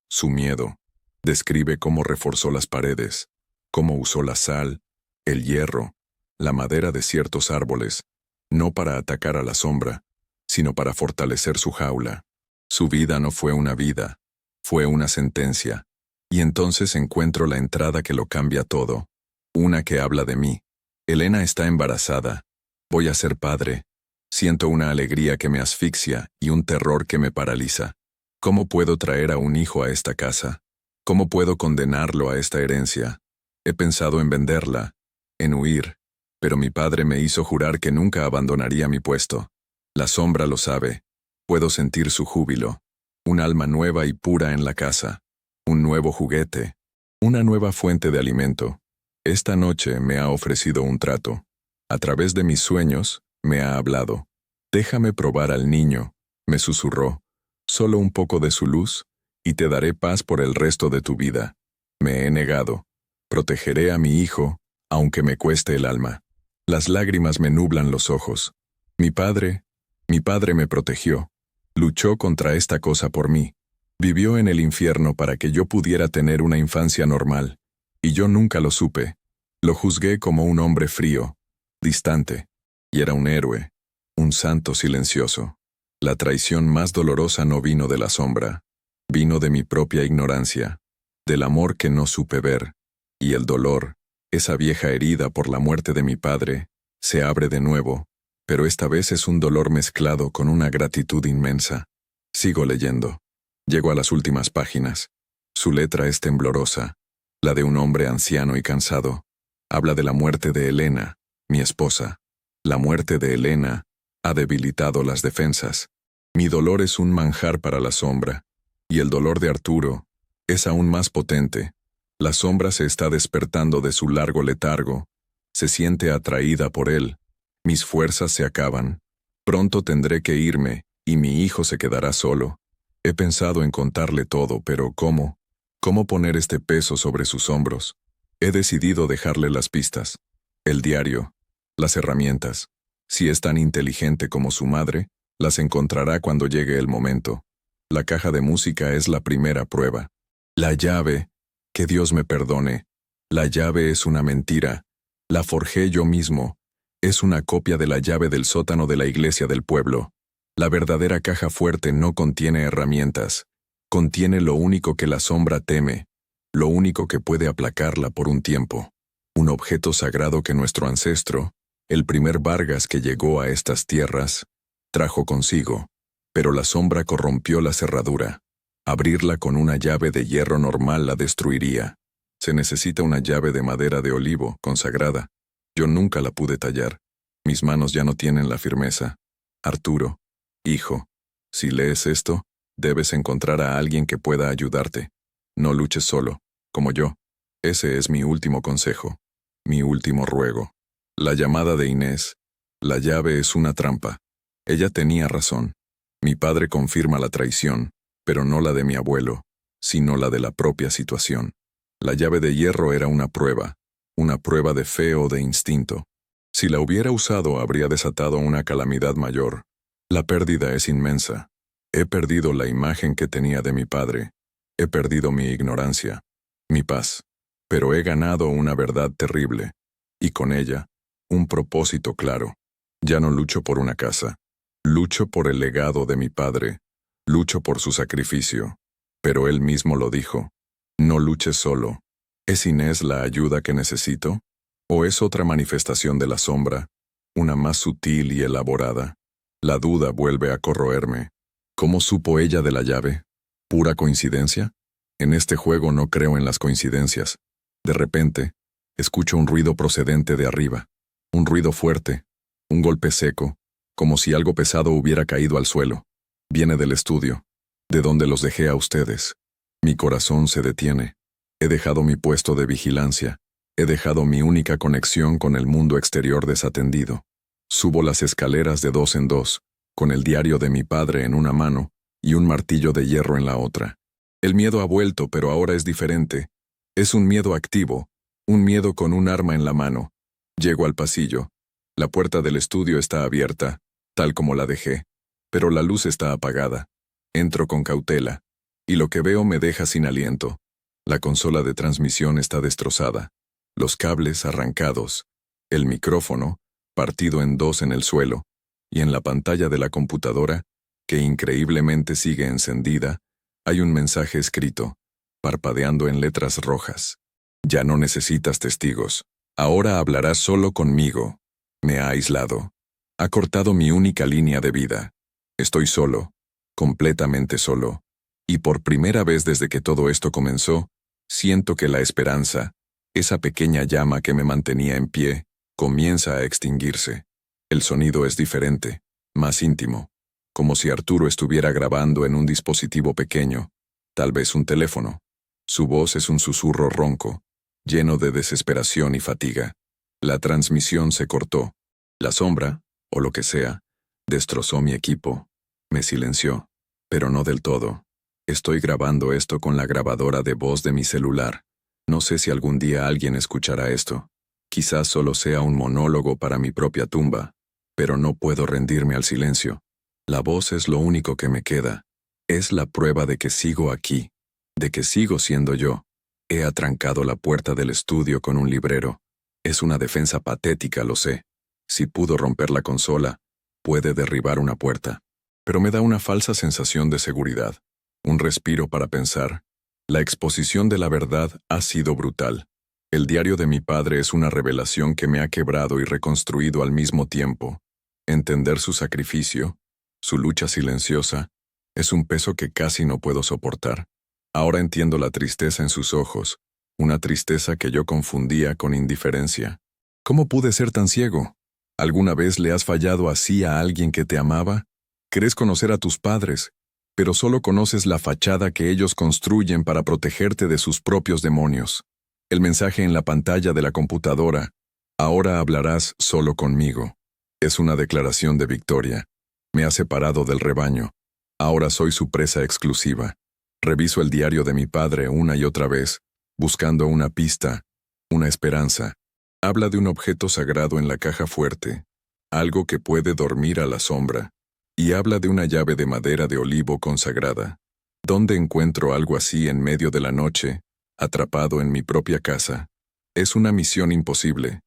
su miedo. Describe cómo reforzó las paredes, cómo usó la sal, el hierro, la madera de ciertos árboles, no para atacar a la sombra, sino para fortalecer su jaula. Su vida no fue una vida, fue una sentencia. Y entonces encuentro la entrada que lo cambia todo. Una que habla de mí. Elena está embarazada. Voy a ser padre. Siento una alegría que me asfixia y un terror que me paraliza. ¿Cómo puedo traer a un hijo a esta casa? ¿Cómo puedo condenarlo a esta herencia? He pensado en venderla, en huir, pero mi padre me hizo jurar que nunca abandonaría mi puesto. La sombra lo sabe. Puedo sentir su júbilo. Un alma nueva y pura en la casa. Un nuevo juguete. Una nueva fuente de alimento. Esta noche me ha ofrecido un trato. A través de mis sueños, me ha hablado. Déjame probar al niño, me susurró. Solo un poco de su luz, y te daré paz por el resto de tu vida. Me he negado. Protegeré a mi hijo, aunque me cueste el alma. Las lágrimas me nublan los ojos. Mi padre me protegió. Luchó contra esta cosa por mí. Vivió en el infierno para que yo pudiera tener una infancia normal. Y yo nunca lo supe. Lo juzgué como un hombre frío, distante. Y era un héroe, un santo silencioso. La traición más dolorosa no vino de la sombra. Vino de mi propia ignorancia, del amor que no supe ver. Y el dolor, esa vieja herida por la muerte de mi padre, se abre de nuevo, pero esta vez es un dolor mezclado con una gratitud inmensa. Sigo leyendo. Llego a las últimas páginas. Su letra es temblorosa, la de un hombre anciano y cansado. Habla de la muerte de Elena, mi esposa. La muerte de Elena ha debilitado las defensas. Mi dolor es un manjar para la sombra, y el dolor de Arturo es aún más potente. La sombra se está despertando de su largo letargo. Se siente atraída por él. Mis fuerzas se acaban. Pronto tendré que irme, y mi hijo se quedará solo. He pensado en contarle todo, pero ¿cómo? ¿Cómo poner este peso sobre sus hombros? He decidido dejarle las pistas. El diario. Las herramientas. Si es tan inteligente como su madre, las encontrará cuando llegue el momento. La caja de música es la primera prueba. La llave. Que Dios me perdone. La llave es una mentira. La forjé yo mismo. Es una copia de la llave del sótano de la iglesia del pueblo. La verdadera caja fuerte no contiene herramientas. Contiene lo único que la sombra teme, lo único que puede aplacarla por un tiempo. Un objeto sagrado que nuestro ancestro, el primer Vargas que llegó a estas tierras, trajo consigo. Pero la sombra corrompió la cerradura. Abrirla con una llave de hierro normal la destruiría. Se necesita una llave de madera de olivo, consagrada. Yo nunca la pude tallar. Mis manos ya no tienen la firmeza. Arturo, hijo, si lees esto, debes encontrar a alguien que pueda ayudarte. No luches solo, como yo. Ese es mi último consejo, mi último ruego. La llamada de Inés. La llave es una trampa. Ella tenía razón. Mi padre confirma la traición, pero no la de mi abuelo, sino la de la propia situación. La llave de hierro era una prueba de fe o de instinto. Si la hubiera usado, habría desatado una calamidad mayor. La pérdida es inmensa. He perdido la imagen que tenía de mi padre. He perdido mi ignorancia, mi paz. Pero he ganado una verdad terrible. Y con ella, un propósito claro. Ya no lucho por una casa. Lucho por el legado de mi padre. Lucho por su sacrificio. Pero él mismo lo dijo. No luches solo. ¿Es Inés la ayuda que necesito? ¿O es otra manifestación de la sombra, una más sutil y elaborada? La duda vuelve a corroerme. ¿Cómo supo ella de la llave? ¿Pura coincidencia? En este juego no creo en las coincidencias. De repente, escucho un ruido procedente de arriba. Un ruido fuerte, un golpe seco, como si algo pesado hubiera caído al suelo. Viene del estudio, de donde los dejé a ustedes. Mi corazón se detiene. He dejado mi puesto de vigilancia. He dejado mi única conexión con el mundo exterior desatendido. Subo las escaleras de dos en dos, con el diario de mi padre en una mano y un martillo de hierro en la otra. El miedo ha vuelto, pero ahora es diferente. Es un miedo activo, un miedo con un arma en la mano. Llego al pasillo. La puerta del estudio está abierta, tal como la dejé, pero la luz está apagada. Entro con cautela, y lo que veo me deja sin aliento. La consola de transmisión está destrozada, los cables arrancados, el micrófono partido en dos en el suelo, y en la pantalla de la computadora, que increíblemente sigue encendida, hay un mensaje escrito, parpadeando en letras rojas. Ya no necesitas testigos. Ahora hablarás solo conmigo. Me ha aislado. Ha cortado mi única línea de vida. Estoy solo, completamente solo. Y por primera vez desde que todo esto comenzó, siento que la esperanza, esa pequeña llama que me mantenía en pie, comienza a extinguirse. El sonido es diferente, más íntimo, como si Arturo estuviera grabando en un dispositivo pequeño, tal vez un teléfono. Su voz es un susurro ronco, lleno de desesperación y fatiga. La transmisión se cortó. La sombra, o lo que sea, destrozó mi equipo. Me silenció, pero no del todo. Estoy grabando esto con la grabadora de voz de mi celular. No sé si algún día alguien escuchará esto. Quizás solo sea un monólogo para mi propia tumba, pero no puedo rendirme al silencio. La voz es lo único que me queda. Es la prueba de que sigo aquí, de que sigo siendo yo. He atrancado la puerta del estudio con un librero. Es una defensa patética, lo sé. Si pudo romper la consola, puede derribar una puerta. Pero me da una falsa sensación de seguridad, un respiro para pensar. La exposición de la verdad ha sido brutal. El diario de mi padre es una revelación que me ha quebrado y reconstruido al mismo tiempo. Entender su sacrificio, su lucha silenciosa, es un peso que casi no puedo soportar. Ahora entiendo la tristeza en sus ojos, una tristeza que yo confundía con indiferencia. ¿Cómo pude ser tan ciego? ¿Alguna vez le has fallado así a alguien que te amaba? Crees conocer a tus padres, pero solo conoces la fachada que ellos construyen para protegerte de sus propios demonios. El mensaje en la pantalla de la computadora, ahora hablarás solo conmigo. Es una declaración de victoria. Me ha separado del rebaño. Ahora soy su presa exclusiva. Reviso el diario de mi padre una y otra vez, buscando una pista, una esperanza. Habla de un objeto sagrado en la caja fuerte, algo que puede dormir a la sombra, y habla de una llave de madera de olivo consagrada. ¿Dónde encuentro algo así en medio de la noche, atrapado en mi propia casa? Es una misión imposible.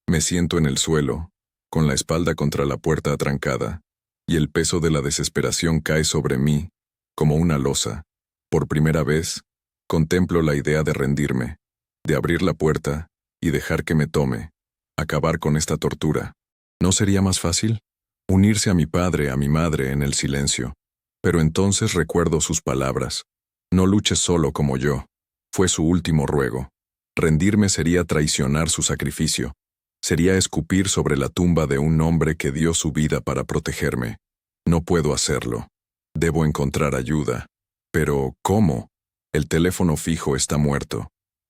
Me siento en el suelo, con la espalda contra la puerta atrancada, y el peso de la desesperación cae sobre mí, como una losa. Por primera vez, contemplo la idea de rendirme, de abrir la puerta y dejar que me tome, acabar con esta tortura. ¿No sería más fácil? Unirse a mi padre, a mi madre en el silencio. Pero entonces recuerdo sus palabras. No luches solo como yo. Fue su último ruego. Rendirme sería traicionar su sacrificio. Sería escupir sobre la tumba de un hombre que dio su vida para protegerme. No puedo hacerlo. Debo encontrar ayuda. Pero, ¿cómo? El teléfono fijo está muerto.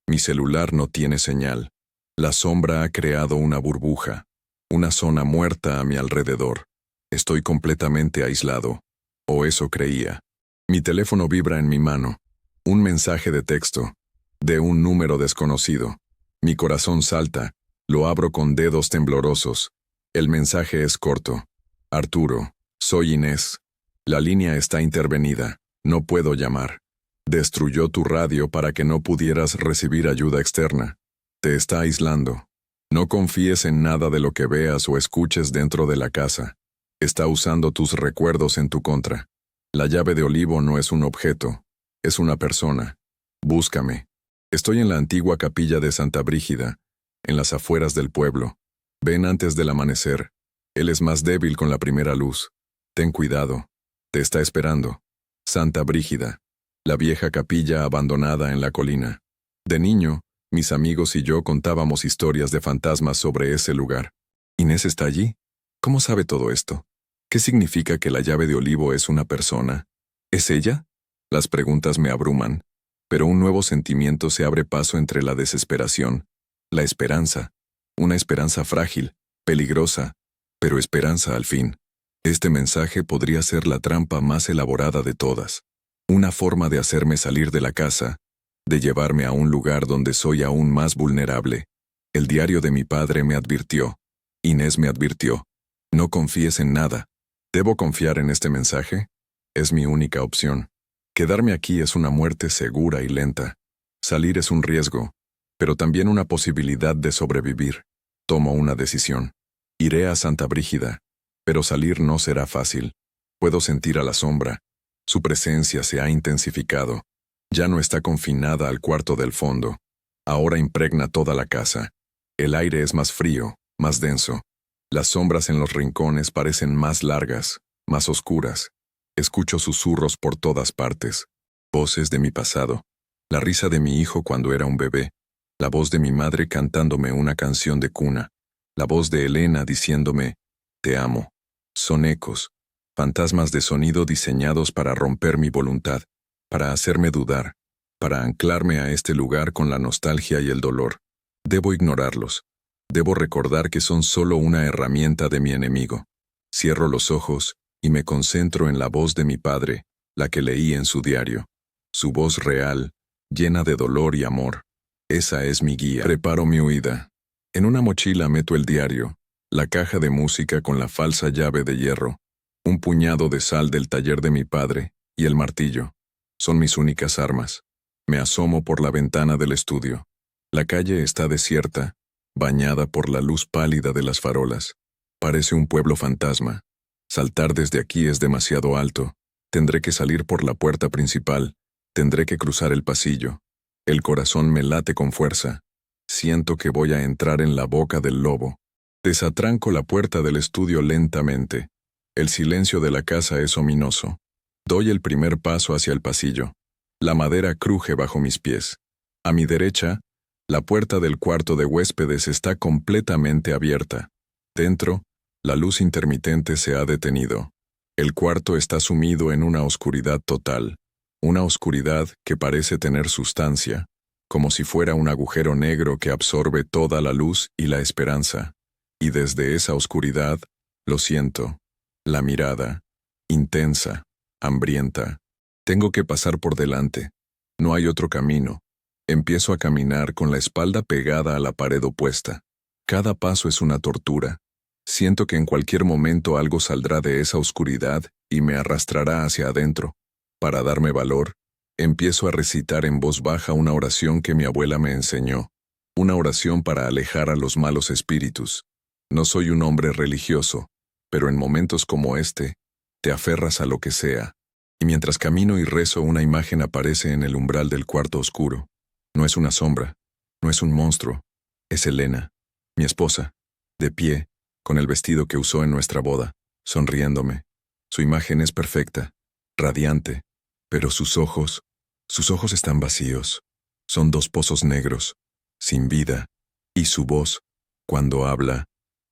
Mi celular no tiene señal. La sombra ha creado una burbuja, una zona muerta a mi alrededor. Estoy completamente aislado. O eso creía. Mi teléfono vibra en mi mano. Un mensaje de texto. De un número desconocido. Mi corazón salta. Lo abro con dedos temblorosos. El mensaje es corto. Arturo, soy Inés. La línea está intervenida. No puedo llamar. Destruyó tu radio para que no pudieras recibir ayuda externa. Te está aislando. No confíes en nada de lo que veas o escuches dentro de la casa. Está usando tus recuerdos en tu contra. La llave de olivo no es un objeto, es una persona. Búscame. Estoy en la antigua capilla de Santa Brígida, en las afueras del pueblo. Ven antes del amanecer. Él es más débil con la primera luz. Ten cuidado. Te está esperando. Santa Brígida, la vieja capilla abandonada en la colina. De niño, mis amigos y yo contábamos historias de fantasmas sobre ese lugar. ¿Inés está allí? ¿Cómo sabe todo esto? ¿Qué significa que la llave de olivo es una persona? ¿Es ella? Las preguntas me abruman, pero un nuevo sentimiento se abre paso entre la desesperación, la esperanza, una esperanza frágil, peligrosa, pero esperanza al fin. Este mensaje podría ser la trampa más elaborada de todas. Una forma de hacerme salir de la casa, de llevarme a un lugar donde soy aún más vulnerable. El diario de mi padre me advirtió. Inés me advirtió. No confíes en nada. ¿Debo confiar en este mensaje? Es mi única opción. Quedarme aquí es una muerte segura y lenta. Salir es un riesgo, pero también una posibilidad de sobrevivir. Tomo una decisión. Iré a Santa Brígida, pero salir no será fácil. Puedo sentir a la sombra. Su presencia se ha intensificado. Ya no está confinada al cuarto del fondo. Ahora impregna toda la casa. El aire es más frío, más denso. Las sombras en los rincones parecen más largas, más oscuras. Escucho susurros por todas partes. Voces de mi pasado. La risa de mi hijo cuando era un bebé. La voz de mi madre cantándome una canción de cuna. La voz de Elena diciéndome, «Te amo». Son ecos, fantasmas de sonido diseñados para romper mi voluntad, para hacerme dudar, para anclarme a este lugar con la nostalgia y el dolor. Debo ignorarlos. Debo recordar que son solo una herramienta de mi enemigo. Cierro los ojos y me concentro en la voz de mi padre, la que leí en su diario. Su voz real, llena de dolor y amor. Esa es mi guía. Preparo mi huida. En una mochila meto el diario, la caja de música con la falsa llave de hierro, un puñado de sal del taller de mi padre y el martillo. Son mis únicas armas. Me asomo por la ventana del estudio. La calle está desierta, bañada por la luz pálida de las farolas. Parece un pueblo fantasma. Saltar desde aquí es demasiado alto. Tendré que salir por la puerta principal. Tendré que cruzar el pasillo. El corazón me late con fuerza. Siento que voy a entrar en la boca del lobo. Desatranco la puerta del estudio lentamente. El silencio de la casa es ominoso. Doy el primer paso hacia el pasillo. La madera cruje bajo mis pies. A mi derecha, la puerta del cuarto de huéspedes está completamente abierta. Dentro, la luz intermitente se ha detenido. El cuarto está sumido en una oscuridad total. Una oscuridad que parece tener sustancia, como si fuera un agujero negro que absorbe toda la luz y la esperanza. Y desde esa oscuridad, lo siento, la mirada, intensa, hambrienta. Tengo que pasar por delante. No hay otro camino. Empiezo a caminar con la espalda pegada a la pared opuesta. Cada paso es una tortura. Siento que en cualquier momento algo saldrá de esa oscuridad y me arrastrará hacia adentro. Para darme valor, empiezo a recitar en voz baja una oración que mi abuela me enseñó. Una oración para alejar a los malos espíritus. No soy un hombre religioso, pero en momentos como este, te aferras a lo que sea. Y mientras camino y rezo, una imagen aparece en el umbral del cuarto oscuro. No es una sombra, no es un monstruo, es Elena, mi esposa, de pie, con el vestido que usó en nuestra boda, sonriéndome. Su imagen es perfecta, radiante, pero sus ojos están vacíos. Son dos pozos negros, sin vida, y su voz, cuando habla,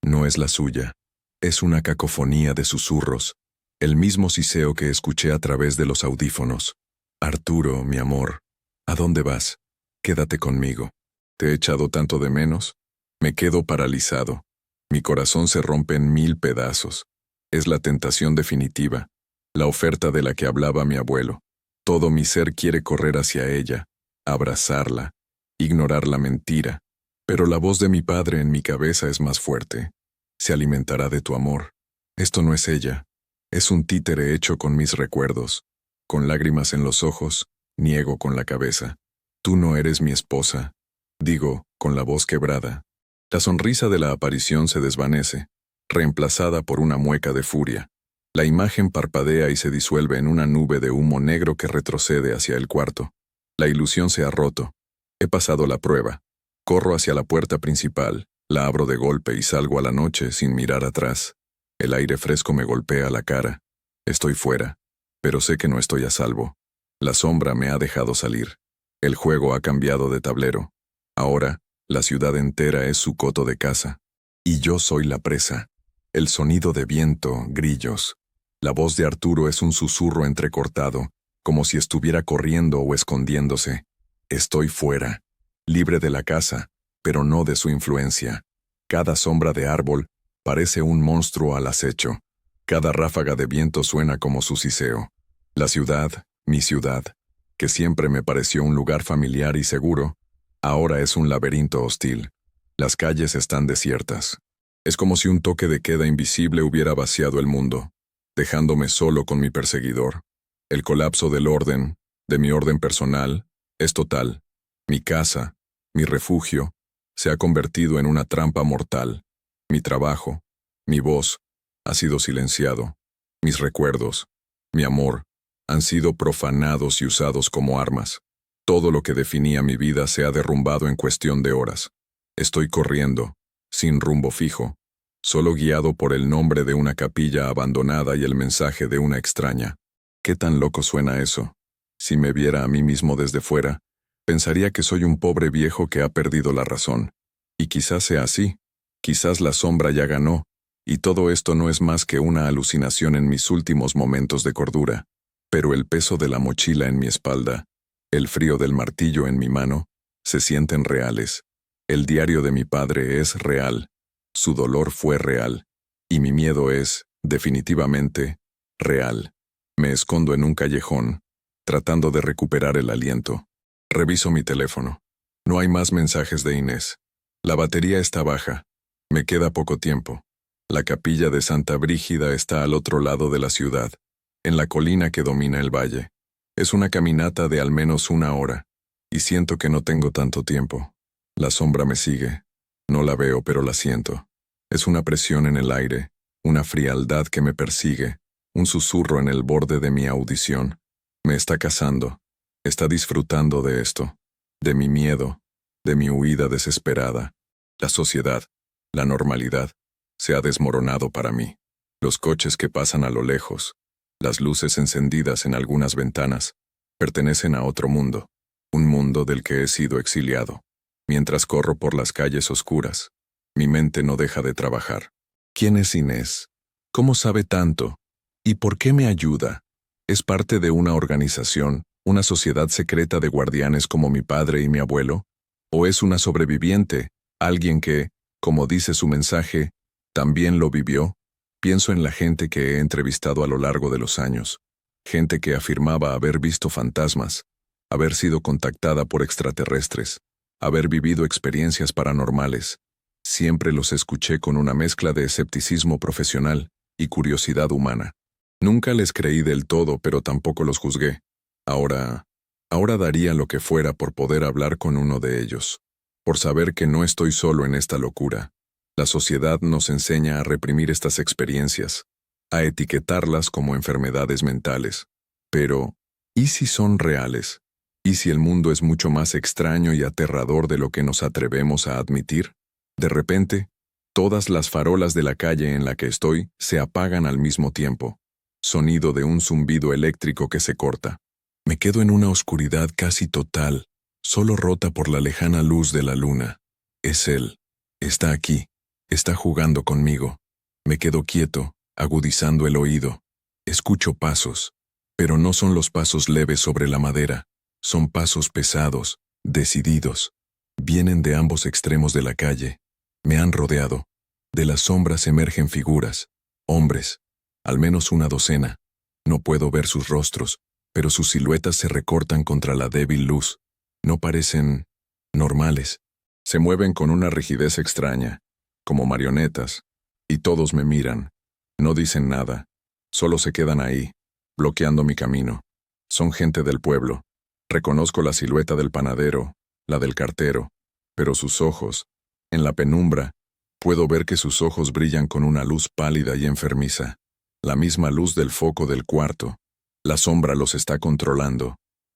no es la suya. Es una cacofonía de susurros, el mismo siseo que escuché a través de los audífonos. Arturo, mi amor, ¿a dónde vas? Quédate conmigo. ¿Te he echado tanto de menos? Me quedo paralizado. Mi corazón se rompe en 1000 pedazos. Es la tentación definitiva, la oferta de la que hablaba mi abuelo. Todo mi ser quiere correr hacia ella, abrazarla, ignorar la mentira. Pero la voz de mi padre en mi cabeza es más fuerte. Se alimentará de tu amor. Esto no es ella. Es un títere hecho con mis recuerdos. Con lágrimas en los ojos, niego con la cabeza. Tú no eres mi esposa. Digo, con la voz quebrada. La sonrisa de la aparición se desvanece, reemplazada por una mueca de furia. La imagen parpadea y se disuelve en una nube de humo negro que retrocede hacia el cuarto. La ilusión se ha roto. He pasado la prueba. Corro hacia la puerta principal, la abro de golpe y salgo a la noche sin mirar atrás. El aire fresco me golpea la cara. Estoy fuera, pero sé que no estoy a salvo. La sombra me ha dejado salir. El juego ha cambiado de tablero. Ahora, la ciudad entera es su coto de caza. Y yo soy la presa. El sonido de viento, grillos. La voz de Arturo es un susurro entrecortado, como si estuviera corriendo o escondiéndose. Estoy fuera, libre de la casa, pero no de su influencia. Cada sombra de árbol, Parece un monstruo al acecho. Cada ráfaga de viento suena como su siseo. La ciudad, mi ciudad, que siempre me pareció un lugar familiar y seguro, ahora es un laberinto hostil. Las calles están desiertas. Es como si un toque de queda invisible hubiera vaciado el mundo, dejándome solo con mi perseguidor. El colapso del orden, de mi orden personal, es total. Mi casa, mi refugio, se ha convertido en una trampa mortal. Mi trabajo, mi voz, ha sido silenciado. Mis recuerdos, mi amor, han sido profanados y usados como armas. Todo lo que definía mi vida se ha derrumbado en cuestión de horas. Estoy corriendo, sin rumbo fijo, solo guiado por el nombre de una capilla abandonada y el mensaje de una extraña. ¿Qué tan loco suena eso? Si me viera a mí mismo desde fuera, pensaría que soy un pobre viejo que ha perdido la razón. Y quizás sea así. Quizás la sombra ya ganó, y todo esto no es más que una alucinación en mis últimos momentos de cordura. Pero el peso de la mochila en mi espalda, el frío del martillo en mi mano, se sienten reales. El diario de mi padre es real, su dolor fue real, y mi miedo es, definitivamente, real. Me escondo en un callejón, tratando de recuperar el aliento. Reviso mi teléfono. No hay más mensajes de Inés. La batería está baja. Me queda poco tiempo. La capilla de Santa Brígida está al otro lado de la ciudad, en la colina que domina el valle. Es una caminata de al menos 1 hora, y siento que no tengo tanto tiempo. La sombra me sigue. No la veo, pero la siento. Es una presión en el aire, una frialdad que me persigue, un susurro en el borde de mi audición. Me está cazando. Está disfrutando de esto, de mi miedo, de mi huida desesperada. La sociedad, la normalidad, se ha desmoronado para mí. Los coches que pasan a lo lejos, las luces encendidas en algunas ventanas, pertenecen a otro mundo, un mundo del que he sido exiliado. Mientras corro por las calles oscuras, mi mente no deja de trabajar. ¿Quién es Inés? ¿Cómo sabe tanto? ¿Y por qué me ayuda? ¿Es parte de una organización, una sociedad secreta de guardianes como mi padre y mi abuelo? ¿O es una sobreviviente, alguien que, como dice su mensaje, también lo vivió? Pienso en la gente que he entrevistado a lo largo de los años, gente que afirmaba haber visto fantasmas, haber sido contactada por extraterrestres, haber vivido experiencias paranormales. Siempre los escuché con una mezcla de escepticismo profesional y curiosidad humana. Nunca les creí del todo, pero tampoco los juzgué. Ahora daría lo que fuera por poder hablar con uno de ellos, por saber que no estoy solo en esta locura. La sociedad nos enseña a reprimir estas experiencias, a etiquetarlas como enfermedades mentales. Pero, ¿y si son reales? ¿Y si el mundo es mucho más extraño y aterrador de lo que nos atrevemos a admitir? De repente, todas las farolas de la calle en la que estoy se apagan al mismo tiempo. Sonido de un zumbido eléctrico que se corta. Me quedo en una oscuridad casi total, solo rota por la lejana luz de la luna. Es él. Está aquí. Está jugando conmigo. Me quedo quieto, agudizando el oído. Escucho pasos, pero no son los pasos leves sobre la madera. Son pasos pesados, decididos. Vienen de ambos extremos de la calle. Me han rodeado. De las sombras emergen figuras, hombres, al menos una docena. No puedo ver sus rostros, pero sus siluetas se recortan contra la débil luz. No parecen normales. Se mueven con una rigidez extraña, como marionetas, y todos me miran. No dicen nada, solo se quedan ahí, bloqueando mi camino. Son gente del pueblo. Reconozco la silueta del panadero, la del cartero, pero sus ojos, en la penumbra, puedo ver que sus ojos brillan con una luz pálida y enfermiza, la misma luz del foco del cuarto. La sombra los está controlando.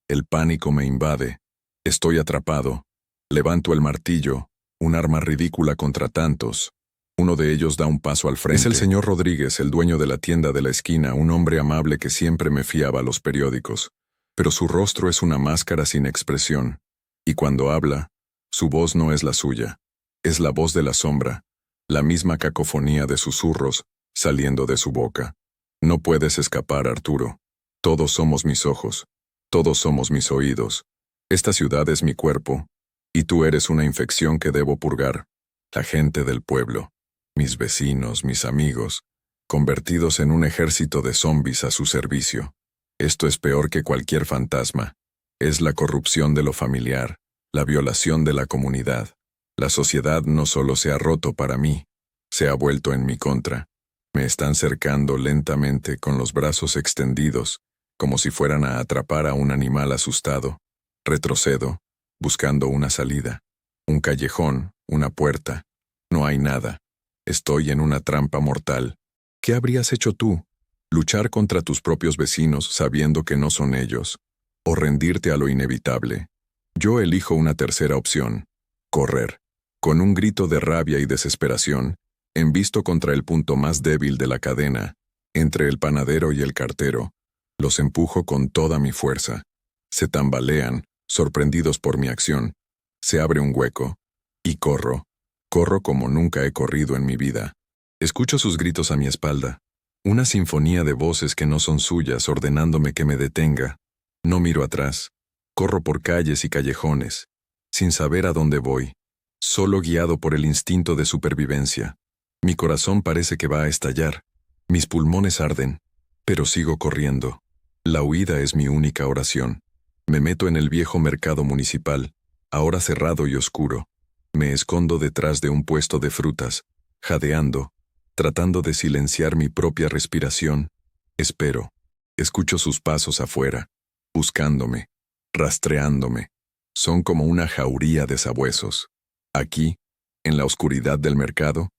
El pánico me invade. Estoy atrapado. Levanto el martillo, un arma ridícula contra tantos. Uno de ellos da un paso al frente. Es el señor Rodríguez, el dueño de la tienda de la esquina, un hombre amable que siempre me fiaba a los periódicos. Pero su rostro es una máscara sin expresión. Y cuando habla, su voz no es la suya. Es la voz de la sombra, la misma cacofonía de susurros saliendo de su boca. No puedes escapar, Arturo. Todos somos mis ojos. Todos somos mis oídos. Esta ciudad es mi cuerpo. Y tú eres una infección que debo purgar. La gente del pueblo. mis vecinos, mis amigos, convertidos en un ejército de zombies a su servicio. Esto es peor que cualquier fantasma. Es la corrupción de lo familiar, la violación de la comunidad. La sociedad no solo se ha roto para mí, se ha vuelto en mi contra. Me están cercando lentamente con los brazos extendidos, como si fueran a atrapar a un animal asustado. Retrocedo, buscando una salida. Un callejón, una puerta. No hay nada. Estoy en una trampa mortal. ¿Qué habrías hecho tú? ¿Luchar contra tus propios vecinos sabiendo que no son ellos? ¿O rendirte a lo inevitable? Yo elijo una tercera opción. Correr. Con un grito de rabia y desesperación, embisto contra el punto más débil de la cadena, entre el panadero y el cartero. Los empujo con toda mi fuerza. Se tambalean, sorprendidos por mi acción. Se abre un hueco. Y corro. Corro como nunca he corrido en mi vida. Escucho sus gritos a mi espalda. Una sinfonía de voces que no son suyas ordenándome que me detenga. No miro atrás. Corro por calles y callejones, sin saber a dónde voy, solo guiado por el instinto de supervivencia. Mi corazón parece que va a estallar. Mis pulmones arden, pero sigo corriendo. La huida es mi única oración. Me meto en el viejo mercado municipal, ahora cerrado y oscuro. Me escondo detrás de un puesto de frutas, jadeando, tratando de silenciar mi propia respiración. Espero. Escucho sus pasos afuera, buscándome, rastreándome. Son como una jauría de sabuesos. Aquí, en la oscuridad del mercado,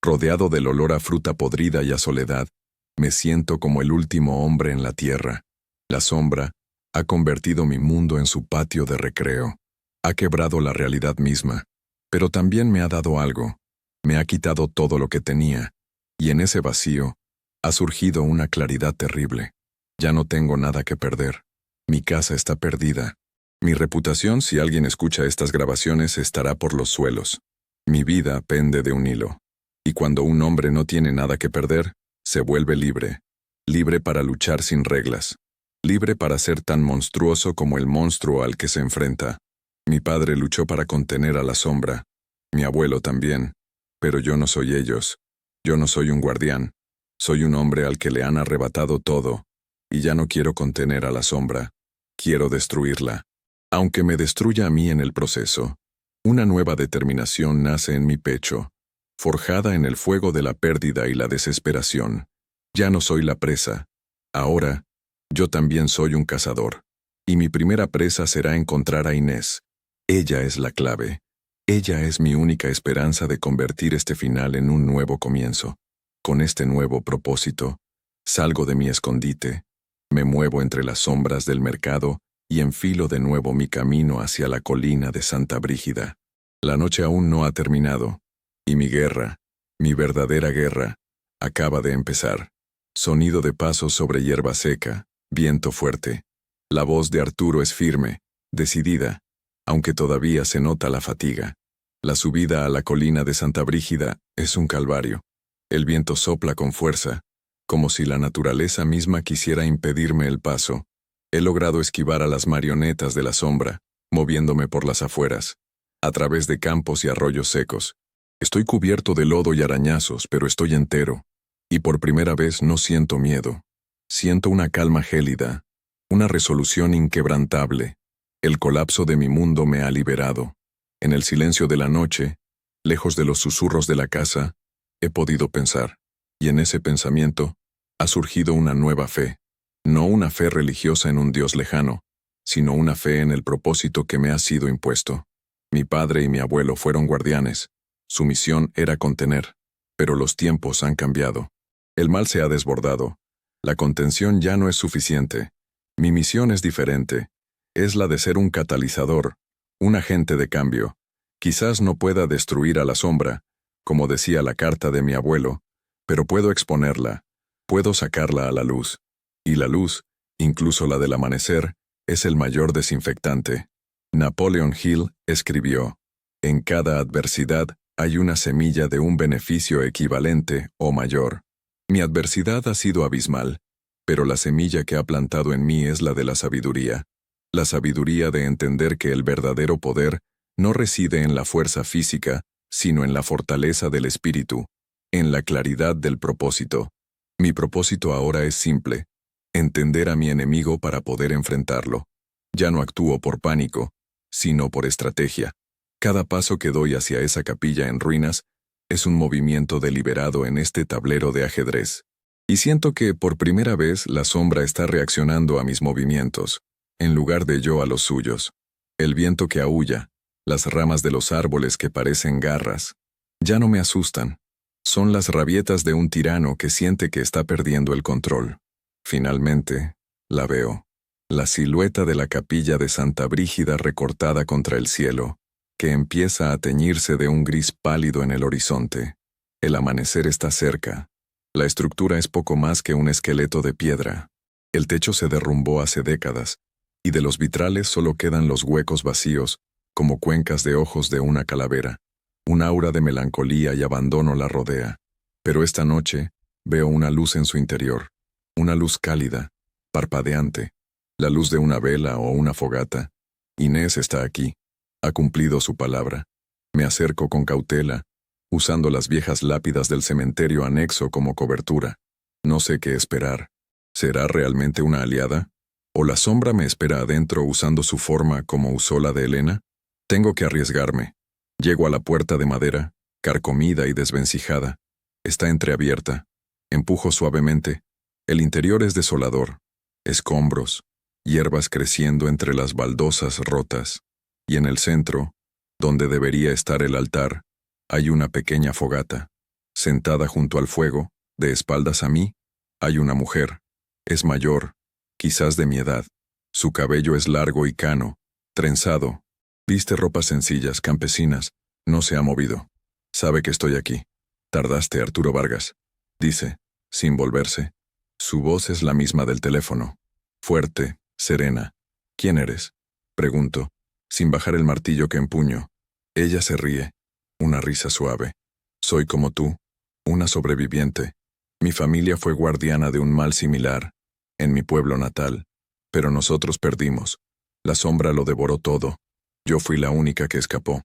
rodeado del olor a fruta podrida y a soledad, me siento como el último hombre en la tierra. La sombra ha convertido mi mundo en su patio de recreo. Ha quebrado la realidad misma, pero también me ha dado algo. Me ha quitado todo lo que tenía, y en ese vacío ha surgido una claridad terrible. Ya no tengo nada que perder. Mi casa está perdida. Mi reputación, si alguien escucha estas grabaciones, estará por los suelos. Mi vida pende de un hilo. Y cuando un hombre no tiene nada que perder, se vuelve libre. Libre para luchar sin reglas. Libre para ser tan monstruoso como el monstruo al que se enfrenta. Mi padre luchó para contener a la sombra. Mi abuelo también. Pero yo no soy ellos. Yo no soy un guardián. Soy un hombre al que le han arrebatado todo. Y ya no quiero contener a la sombra. Quiero destruirla. Aunque me destruya a mí en el proceso, una nueva determinación nace en mi pecho, forjada en el fuego de la pérdida y la desesperación. Ya no soy la presa. Ahora, yo también soy un cazador. Y mi primera presa será encontrar a Inés. Ella es la clave. Ella es mi única esperanza de convertir este final en un nuevo comienzo. Con este nuevo propósito, salgo de mi escondite, me muevo entre las sombras del mercado y enfilo de nuevo mi camino hacia la colina de Santa Brígida. La noche aún no ha terminado, y mi guerra, mi verdadera guerra, acaba de empezar. Sonido de pasos sobre hierba seca, viento fuerte. La voz de Arturo es firme, decidida, aunque todavía se nota la fatiga. La subida a la colina de Santa Brígida es un calvario. El viento sopla con fuerza, como si la naturaleza misma quisiera impedirme el paso. He logrado esquivar a las marionetas de la sombra, moviéndome por las afueras, a través de campos y arroyos secos. Estoy cubierto de lodo y arañazos, pero estoy entero. Y por primera vez no siento miedo. Siento una calma gélida, una resolución inquebrantable. El colapso de mi mundo me ha liberado. En el silencio de la noche, lejos de los susurros de la casa, he podido pensar. Y en ese pensamiento ha surgido una nueva fe. No una fe religiosa en un Dios lejano, sino una fe en el propósito que me ha sido impuesto. Mi padre y mi abuelo fueron guardianes. Su misión era contener. Pero los tiempos han cambiado. El mal se ha desbordado. La contención ya no es suficiente. Mi misión es diferente. Es la de ser un catalizador, un agente de cambio. Quizás no pueda destruir a la sombra, como decía la carta de mi abuelo, pero puedo exponerla, puedo sacarla a la luz. Y la luz, incluso la del amanecer, es el mayor desinfectante. Napoleon Hill escribió: en cada adversidad hay una semilla de un beneficio equivalente o mayor. Mi adversidad ha sido abismal, pero la semilla que ha plantado en mí es la de la sabiduría de entender que el verdadero poder no reside en la fuerza física, sino en la fortaleza del espíritu. en la claridad del propósito. Mi propósito ahora es simple: entender a mi enemigo para poder enfrentarlo. Ya no actúo por pánico, sino por estrategia. Cada paso que doy hacia esa capilla en ruinas es un movimiento deliberado en este tablero de ajedrez. Y siento que, por primera vez, la sombra está reaccionando a mis movimientos, en lugar de yo a los suyos. El viento que aúlla, las ramas de los árboles que parecen garras, ya no me asustan. Son las rabietas de un tirano que siente que está perdiendo el control. Finalmente, la veo. La silueta de la capilla de Santa Brígida recortada contra el cielo, que empieza a teñirse de un gris pálido en el horizonte. El amanecer está cerca. La estructura es poco más que un esqueleto de piedra. El techo se derrumbó hace décadas, y de los vitrales solo quedan los huecos vacíos, como cuencas de ojos de una calavera. Un aura de melancolía y abandono la rodea. Pero esta noche veo una luz en su interior. Una luz cálida, parpadeante. La luz de una vela o una fogata. Inés está aquí. Ha cumplido su palabra. Me acerco con cautela, usando las viejas lápidas del cementerio anexo como cobertura. No sé qué esperar. ¿Será realmente una aliada? ¿O la sombra me espera adentro usando su forma como usó la de Elena? Tengo que arriesgarme. Llego a la puerta de madera, carcomida y desvencijada. Está entreabierta. Empujo suavemente. El interior es desolador. Escombros, hierbas creciendo entre las baldosas rotas. Y en el centro, donde debería estar el altar, hay una pequeña fogata. Sentada junto al fuego, de espaldas a mí, hay una mujer. Es mayor, quizás de mi edad. Su cabello es largo y cano, trenzado. Viste ropas sencillas, campesinas. No se ha movido. Sabe que estoy aquí. Tardaste, Arturo Vargas, dice, sin volverse. Su voz es la misma del teléfono. Fuerte, serena. ¿Quién eres?, pregunto, sin bajar el martillo que empuño. Ella se ríe. Una risa suave. Soy como tú, una sobreviviente. Mi familia fue guardiana de un mal similar, en mi pueblo natal. Pero nosotros perdimos. La sombra lo devoró todo. Yo fui la única que escapó.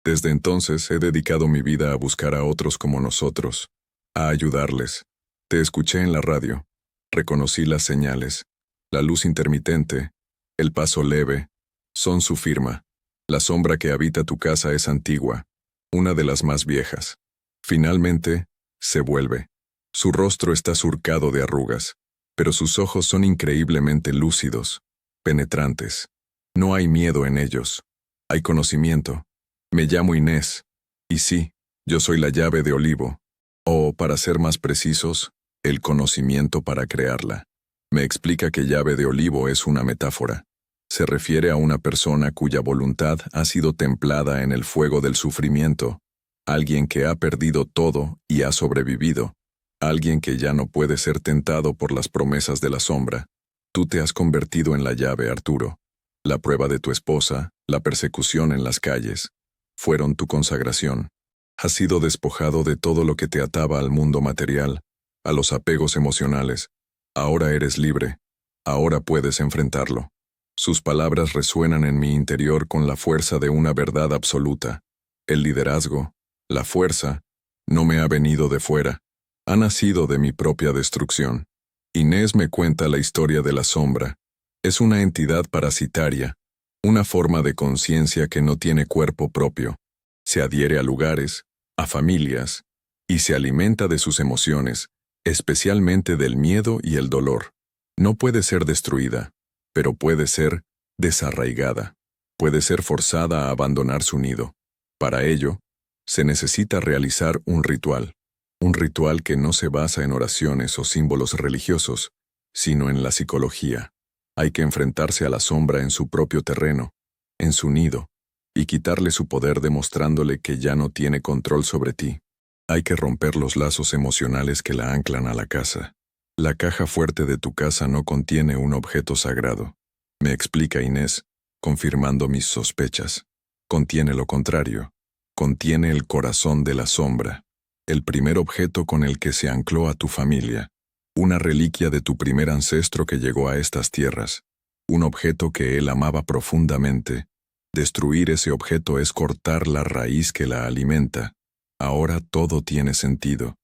Desde entonces he dedicado mi vida a buscar a otros como nosotros, a ayudarles. Te escuché en la radio. Reconocí las señales. La luz intermitente, el paso leve, son su firma. La sombra que habita tu casa es antigua, una de las más viejas. Finalmente, se vuelve. Su rostro está surcado de arrugas, pero sus ojos son increíblemente lúcidos, penetrantes. No hay miedo en ellos. Hay conocimiento. Me llamo Inés. Y sí, yo soy la llave de olivo. O, para ser más precisos, el conocimiento para crearla. Me explica que llave de olivo es una metáfora. Se refiere a una persona cuya voluntad ha sido templada en el fuego del sufrimiento. Alguien que ha perdido todo y ha sobrevivido. Alguien que ya no puede ser tentado por las promesas de la sombra. Tú te has convertido en la llave, Arturo. La prueba de tu esposa, la persecución en las calles, fueron tu consagración. Has sido despojado de todo lo que te ataba al mundo material, a los apegos emocionales. Ahora eres libre. Ahora puedes enfrentarlo. Sus palabras resuenan en mi interior con la fuerza de una verdad absoluta. El liderazgo, la fuerza, no me ha venido de fuera. Ha nacido de mi propia destrucción. Inés me cuenta la historia de la sombra. Es una entidad parasitaria, una forma de conciencia que no tiene cuerpo propio. Se adhiere a lugares, a familias, y se alimenta de sus emociones, especialmente del miedo y el dolor. No puede ser destruida, pero puede ser desarraigada. Puede ser forzada a abandonar su nido. Para ello, se necesita realizar un ritual que no se basa en oraciones o símbolos religiosos, sino en la psicología. Hay que enfrentarse a la sombra en su propio terreno, en su nido, y quitarle su poder demostrándole que ya no tiene control sobre ti. Hay que romper los lazos emocionales que la anclan a la casa. La caja fuerte de tu casa no contiene un objeto sagrado, me explica Inés, confirmando mis sospechas. Contiene lo contrario. Contiene el corazón de la sombra, el primer objeto con el que se ancló a tu familia. Una reliquia de tu primer ancestro que llegó a estas tierras, un objeto que él amaba profundamente. Destruir ese objeto es cortar la raíz que la alimenta. Ahora todo tiene sentido.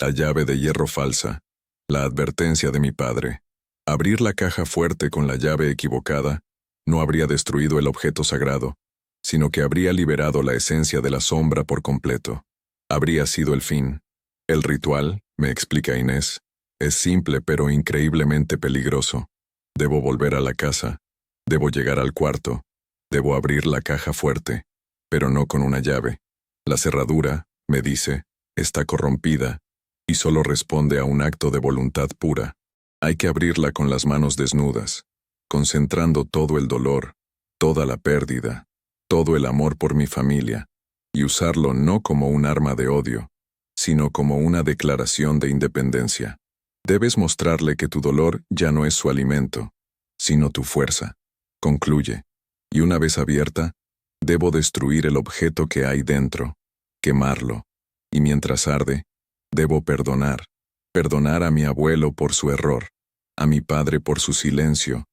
La llave de hierro falsa. La advertencia de mi padre. Abrir la caja fuerte con la llave equivocada no habría destruido el objeto sagrado, sino que habría liberado la esencia de la sombra por completo. Habría sido el fin. El ritual, me explica Inés, es simple pero increíblemente peligroso. Debo volver a la casa. Debo llegar al cuarto. Debo abrir la caja fuerte, pero no con una llave. La cerradura, me dice, está corrompida y solo responde a un acto de voluntad pura. Hay que abrirla con las manos desnudas, concentrando todo el dolor, toda la pérdida, todo el amor por mi familia, y usarlo no como un arma de odio, sino como una declaración de independencia. Debes mostrarle que tu dolor ya no es su alimento, sino tu fuerza. Concluye. Y una vez abierta, debo destruir el objeto que hay dentro, quemarlo, y mientras arde, debo perdonar. Perdonar a mi abuelo por su error, a mi padre por su silencio,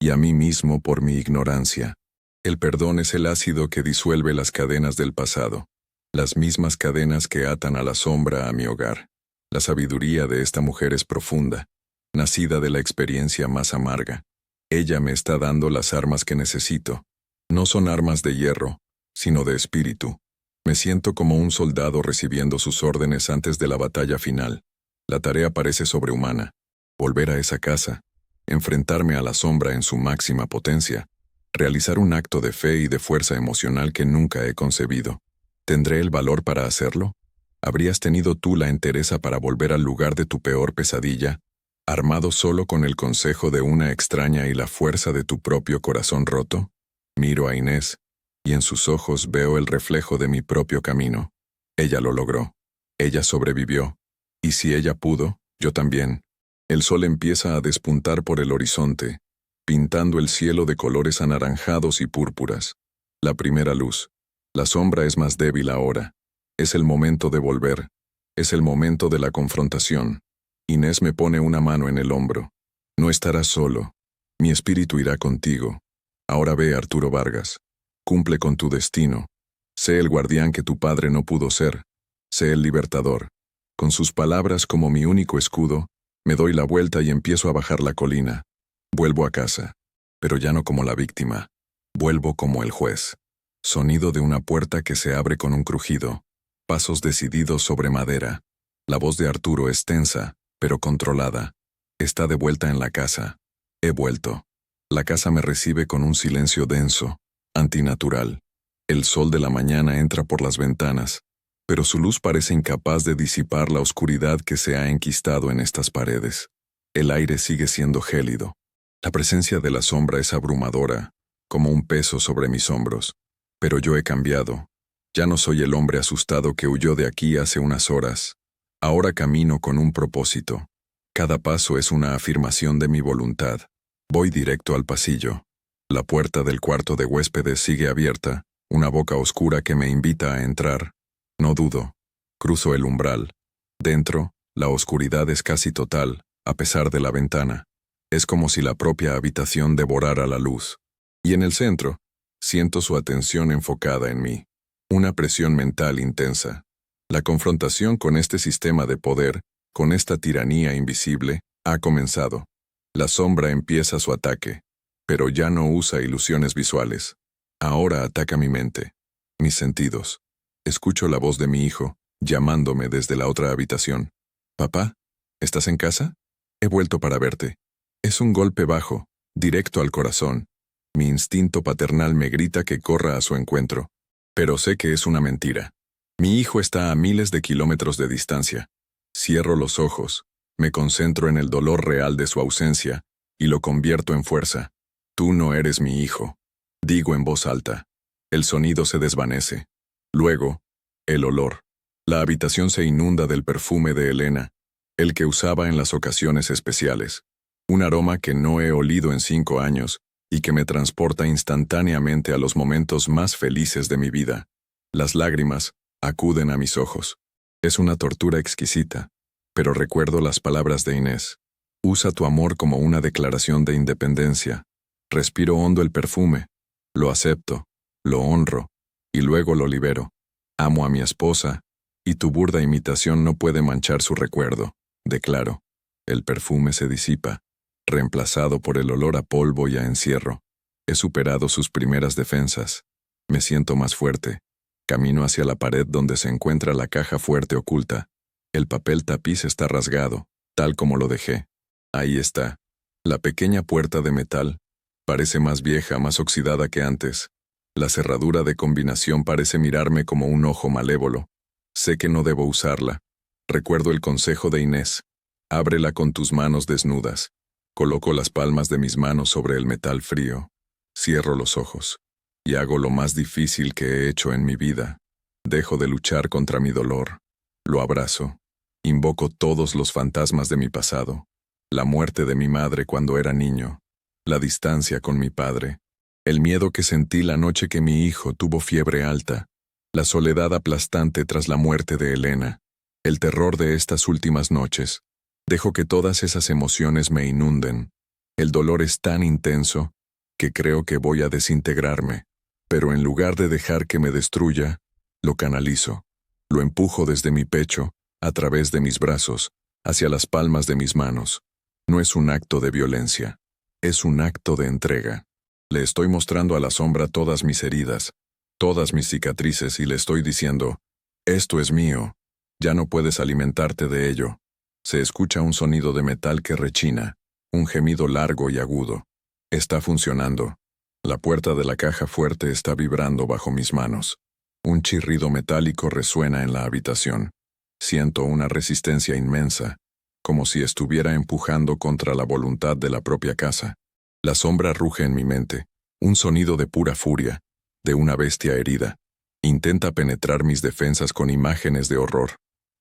y a mí mismo por mi ignorancia. El perdón es el ácido que disuelve las cadenas del pasado, las mismas cadenas que atan a la sombra a mi hogar. La sabiduría de esta mujer es profunda, nacida de la experiencia más amarga. Ella me está dando las armas que necesito. No son armas de hierro, sino de espíritu. Me siento como un soldado recibiendo sus órdenes antes de la batalla final. La tarea parece sobrehumana. Volver a esa casa, enfrentarme a la sombra en su máxima potencia, realizar un acto de fe y de fuerza emocional que nunca he concebido. ¿Tendré el valor para hacerlo? ¿Habrías tenido tú la entereza para volver al lugar de tu peor pesadilla, armado solo con el consejo de una extraña y la fuerza de tu propio corazón roto? Miro a Inés, y en sus ojos veo el reflejo de mi propio camino. Ella lo logró. Ella sobrevivió. Y si ella pudo, yo también. El sol empieza a despuntar por el horizonte, pintando el cielo de colores anaranjados y púrpuras. La primera luz. La sombra es más débil ahora. Es el momento de volver. Es el momento de la confrontación. Inés me pone una mano en el hombro. No estarás solo. Mi espíritu irá contigo. Ahora ve, Arturo Vargas. Cumple con tu destino. Sé el guardián que tu padre no pudo ser. Sé el libertador. Con sus palabras como mi único escudo, me doy la vuelta y empiezo a bajar la colina. Vuelvo a casa, pero ya no como la víctima. Vuelvo como el juez. Sonido de una puerta que se abre con un crujido. Pasos decididos sobre madera. La voz de Arturo es tensa, pero controlada. Está de vuelta en la casa. He vuelto. La casa me recibe con un silencio denso, antinatural. El sol de la mañana entra por las ventanas, pero su luz parece incapaz de disipar la oscuridad que se ha enquistado en estas paredes. El aire sigue siendo gélido. La presencia de la sombra es abrumadora, como un peso sobre mis hombros. Pero yo he cambiado. Ya no soy el hombre asustado que huyó de aquí hace unas horas. Ahora camino con un propósito. Cada paso es una afirmación de mi voluntad. Voy directo al pasillo. La puerta del cuarto de huéspedes sigue abierta, una boca oscura que me invita a entrar. No dudo. Cruzo el umbral. Dentro, la oscuridad es casi total, a pesar de la ventana. Es como si la propia habitación devorara la luz. Y en el centro, siento su atención enfocada en mí. Una presión mental intensa. La confrontación con este sistema de poder, con esta tiranía invisible, ha comenzado. La sombra empieza su ataque, pero ya no usa ilusiones visuales. Ahora ataca mi mente, mis sentidos. Escucho la voz de mi hijo, llamándome desde la otra habitación. «Papá, ¿estás en casa? He vuelto para verte». Es un golpe bajo, directo al corazón. Mi instinto paternal me grita que corra a su encuentro. Pero sé que es una mentira. Mi hijo está a miles de kilómetros de distancia. Cierro los ojos, me concentro en el dolor real de su ausencia y lo convierto en fuerza. «Tú no eres mi hijo», digo en voz alta. El sonido se desvanece. Luego, el olor. La habitación se inunda del perfume de Elena, el que usaba en las ocasiones especiales. Un aroma que no he olido en 5 años y que me transporta instantáneamente a los momentos más felices de mi vida. Las lágrimas acuden a mis ojos. Es una tortura exquisita, pero recuerdo las palabras de Inés. Usa tu amor como una declaración de independencia. Respiro hondo el perfume. Lo acepto, lo honro, y luego lo libero. Amo a mi esposa, y tu burda imitación no puede manchar su recuerdo, declaro. El perfume se disipa, reemplazado por el olor a polvo y a encierro. He superado sus primeras defensas. Me siento más fuerte. Camino hacia la pared donde se encuentra la caja fuerte oculta. El papel tapiz está rasgado, tal como lo dejé. Ahí está. La pequeña puerta de metal. Parece más vieja, más oxidada que antes. La cerradura de combinación parece mirarme como un ojo malévolo. Sé que no debo usarla. Recuerdo el consejo de Inés. Ábrela con tus manos desnudas. Coloco las palmas de mis manos sobre el metal frío. Cierro los ojos. Y hago lo más difícil que he hecho en mi vida. Dejo de luchar contra mi dolor. Lo abrazo. Invoco todos los fantasmas de mi pasado. La muerte de mi madre cuando era niño. La distancia con mi padre. El miedo que sentí la noche que mi hijo tuvo fiebre alta. La soledad aplastante tras la muerte de Elena. El terror de estas últimas noches. Dejo que todas esas emociones me inunden. El dolor es tan intenso que creo que voy a desintegrarme. Pero en lugar de dejar que me destruya, lo canalizo. Lo empujo desde mi pecho, a través de mis brazos, hacia las palmas de mis manos. No es un acto de violencia. Es un acto de entrega. Le estoy mostrando a la sombra todas mis heridas, todas mis cicatrices y le estoy diciendo, esto es mío, ya no puedes alimentarte de ello. Se escucha un sonido de metal que rechina, un gemido largo y agudo. Está funcionando. La puerta de la caja fuerte está vibrando bajo mis manos. Un chirrido metálico resuena en la habitación. Siento una resistencia inmensa, como si estuviera empujando contra la voluntad de la propia casa. La sombra ruge en mi mente, un sonido de pura furia, de una bestia herida. Intenta penetrar mis defensas con imágenes de horror,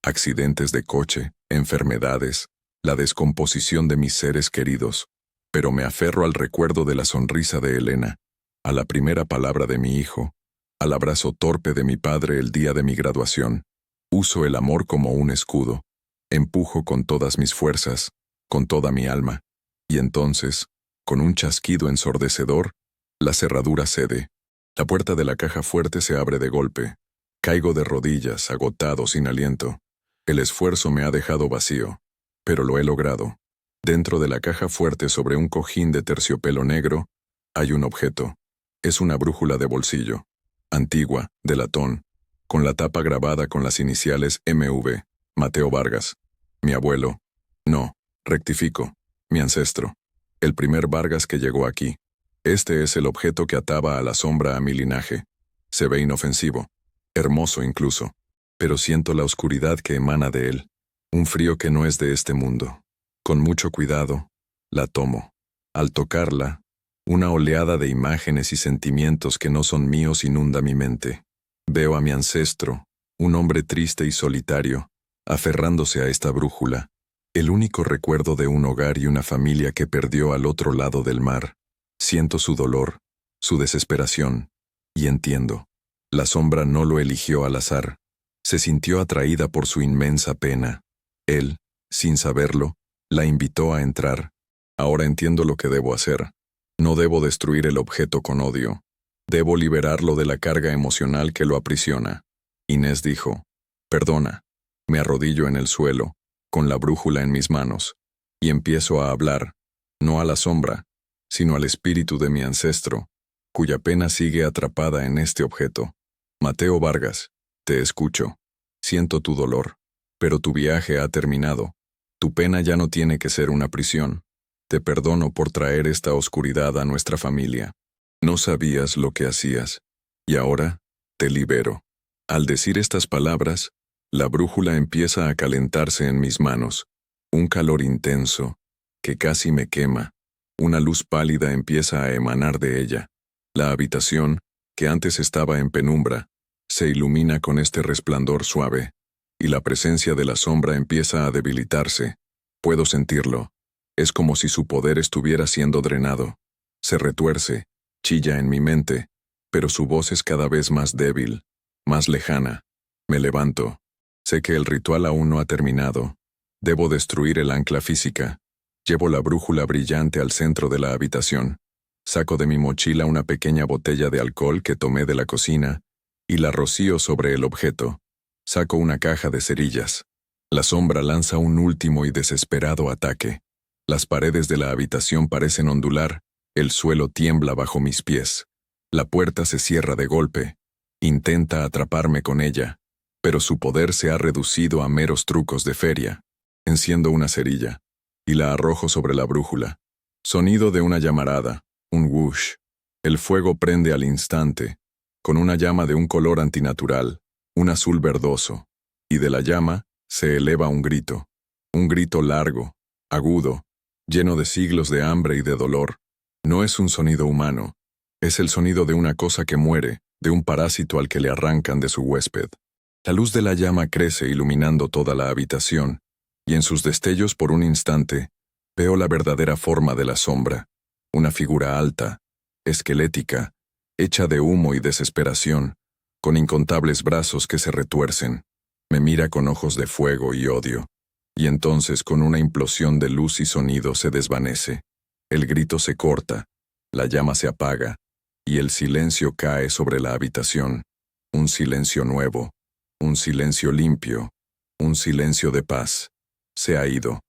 accidentes de coche, enfermedades, la descomposición de mis seres queridos. Pero me aferro al recuerdo de la sonrisa de Elena, a la primera palabra de mi hijo, al abrazo torpe de mi padre el día de mi graduación. Uso el amor como un escudo. Empujo con todas mis fuerzas, con toda mi alma. Y entonces, con un chasquido ensordecedor, la cerradura cede. La puerta de la caja fuerte se abre de golpe. Caigo de rodillas, agotado, sin aliento. El esfuerzo me ha dejado vacío, pero lo he logrado. Dentro de la caja fuerte, sobre un cojín de terciopelo negro, hay un objeto. Es una brújula de bolsillo. Antigua, de latón, con la tapa grabada con las iniciales MV, Mateo Vargas. Mi abuelo. No, rectifico. Mi ancestro. El primer Vargas que llegó aquí. Este es el objeto que ataba a la sombra a mi linaje. Se ve inofensivo. Hermoso incluso. Pero siento la oscuridad que emana de él. Un frío que no es de este mundo. Con mucho cuidado, la tomo. Al tocarla, una oleada de imágenes y sentimientos que no son míos inunda mi mente. Veo a mi ancestro, un hombre triste y solitario, aferrándose a esta brújula, el único recuerdo de un hogar y una familia que perdió al otro lado del mar. Siento su dolor, su desesperación, y entiendo. La sombra no lo eligió al azar. Se sintió atraída por su inmensa pena. Él, sin saberlo, la invitó a entrar. Ahora entiendo lo que debo hacer. No debo destruir el objeto con odio. Debo liberarlo de la carga emocional que lo aprisiona. Inés dijo, perdona. Me arrodillo en el suelo, con la brújula en mis manos, y empiezo a hablar, no a la sombra, sino al espíritu de mi ancestro, cuya pena sigue atrapada en este objeto. Mateo Vargas, te escucho. Siento tu dolor, pero tu viaje ha terminado. Tu pena ya no tiene que ser una prisión. Te perdono por traer esta oscuridad a nuestra familia. No sabías lo que hacías, y ahora te libero. Al decir estas palabras, la brújula empieza a calentarse en mis manos. Un calor intenso, que casi me quema. Una luz pálida empieza a emanar de ella. La habitación, que antes estaba en penumbra, se ilumina con este resplandor suave, y la presencia de la sombra empieza a debilitarse. Puedo sentirlo. Es como si su poder estuviera siendo drenado. Se retuerce, chilla en mi mente, pero su voz es cada vez más débil, más lejana. Me levanto. Sé que el ritual aún no ha terminado. Debo destruir el ancla física. Llevo la brújula brillante al centro de la habitación. Saco de mi mochila una pequeña botella de alcohol que tomé de la cocina y la rocío sobre el objeto. Saco una caja de cerillas. La sombra lanza un último y desesperado ataque. Las paredes de la habitación parecen ondular, el suelo tiembla bajo mis pies. La puerta se cierra de golpe. Intenta atraparme con ella, pero su poder se ha reducido a meros trucos de feria. Enciendo una cerilla y la arrojo sobre la brújula. Sonido de una llamarada, un whoosh. El fuego prende al instante, con una llama de un color antinatural, un azul verdoso, y de la llama se eleva un grito largo, agudo, lleno de siglos de hambre y de dolor. No es un sonido humano, es el sonido de una cosa que muere, de un parásito al que le arrancan de su huésped. La luz de la llama crece iluminando toda la habitación, y en sus destellos por un instante, veo la verdadera forma de la sombra, una figura alta, esquelética, hecha de humo y desesperación, con incontables brazos que se retuercen. Me mira con ojos de fuego y odio, y entonces con una implosión de luz y sonido se desvanece. El grito se corta, la llama se apaga, y el silencio cae sobre la habitación. Un silencio nuevo, un silencio limpio, un silencio de paz. Se ha ido.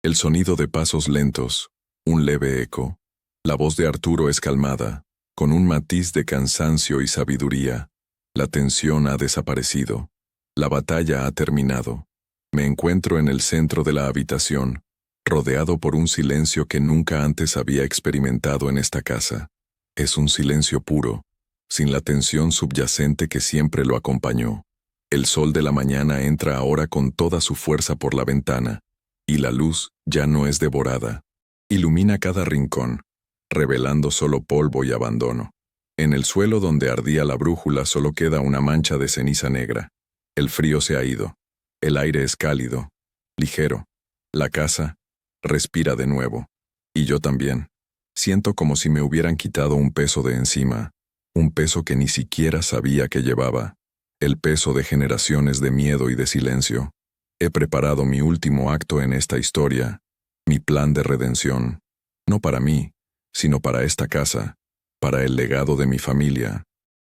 El sonido de pasos lentos, un leve eco. La voz de Arturo es calmada, con un matiz de cansancio y sabiduría. La tensión ha desaparecido. La batalla ha terminado. Me encuentro en el centro de la habitación, rodeado por un silencio que nunca antes había experimentado en esta casa. Es un silencio puro, sin la tensión subyacente que siempre lo acompañó. El sol de la mañana entra ahora con toda su fuerza por la ventana, y la luz ya no es devorada. Ilumina cada rincón, revelando solo polvo y abandono. En el suelo donde ardía la brújula solo queda una mancha de ceniza negra. El frío se ha ido. El aire es cálido, ligero. La casa respira de nuevo. Y yo también. Siento como si me hubieran quitado un peso de encima, un peso que ni siquiera sabía que llevaba. El peso de generaciones de miedo y de silencio. He preparado mi último acto en esta historia, mi plan de redención. No para mí, sino para esta casa, para el legado de mi familia.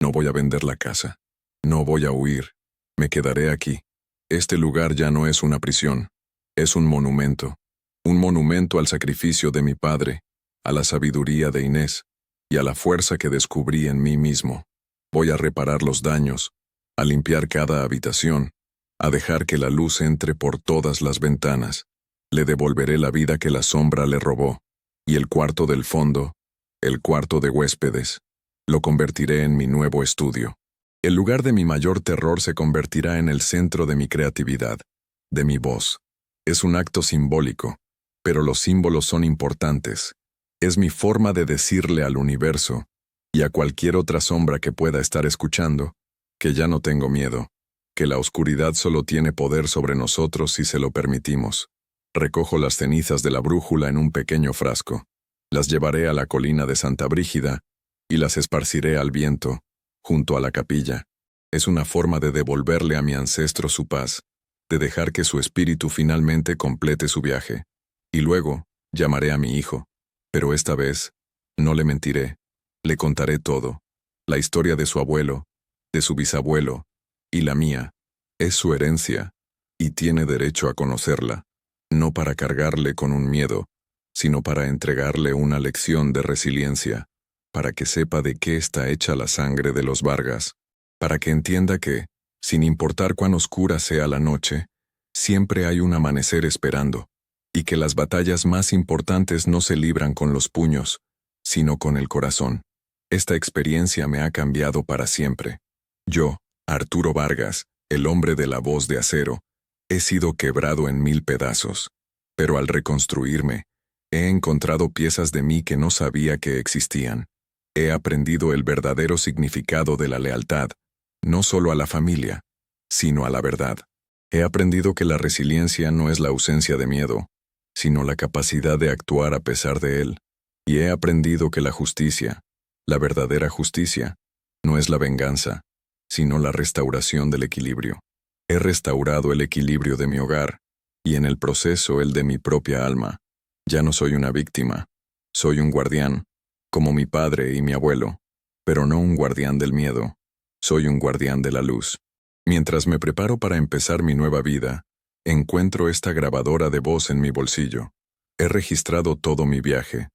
No voy a vender la casa. No voy a huir. Me quedaré aquí. Este lugar ya no es una prisión. Es un monumento. Un monumento al sacrificio de mi padre, a la sabiduría de Inés y a la fuerza que descubrí en mí mismo. Voy a reparar los daños, a limpiar cada habitación, a dejar que la luz entre por todas las ventanas. Le devolveré la vida que la sombra le robó, y el cuarto del fondo, el cuarto de huéspedes, lo convertiré en mi nuevo estudio. El lugar de mi mayor terror se convertirá en el centro de mi creatividad, de mi voz. Es un acto simbólico, pero los símbolos son importantes. Es mi forma de decirle al universo, y a cualquier otra sombra que pueda estar escuchando, que ya no tengo miedo, que la oscuridad solo tiene poder sobre nosotros si se lo permitimos. Recojo las cenizas de la brújula en un pequeño frasco. Las llevaré a la colina de Santa Brígida y las esparciré al viento, junto a la capilla. Es una forma de devolverle a mi ancestro su paz, de dejar que su espíritu finalmente complete su viaje. Y luego, llamaré a mi hijo. Pero esta vez, no le mentiré. Le contaré todo. La historia de su abuelo, de su bisabuelo, y la mía. Es su herencia, y tiene derecho a conocerla, no para cargarle con un miedo, sino para entregarle una lección de resiliencia, para que sepa de qué está hecha la sangre de los Vargas, para que entienda que, sin importar cuán oscura sea la noche, siempre hay un amanecer esperando, y que las batallas más importantes no se libran con los puños, sino con el corazón. Esta experiencia me ha cambiado para siempre. Yo, Arturo Vargas, el hombre de la voz de acero, he sido quebrado en 1000 pedazos, pero al reconstruirme, he encontrado piezas de mí que no sabía que existían. He aprendido el verdadero significado de la lealtad, no solo a la familia, sino a la verdad. He aprendido que la resiliencia no es la ausencia de miedo, sino la capacidad de actuar a pesar de él. Y he aprendido que la justicia, la verdadera justicia, no es la venganza, sino la restauración del equilibrio. He restaurado el equilibrio de mi hogar, y en el proceso el de mi propia alma. Ya no soy una víctima, soy un guardián, como mi padre y mi abuelo, pero no un guardián del miedo, soy un guardián de la luz. Mientras me preparo para empezar mi nueva vida, encuentro esta grabadora de voz en mi bolsillo. He registrado todo mi viaje,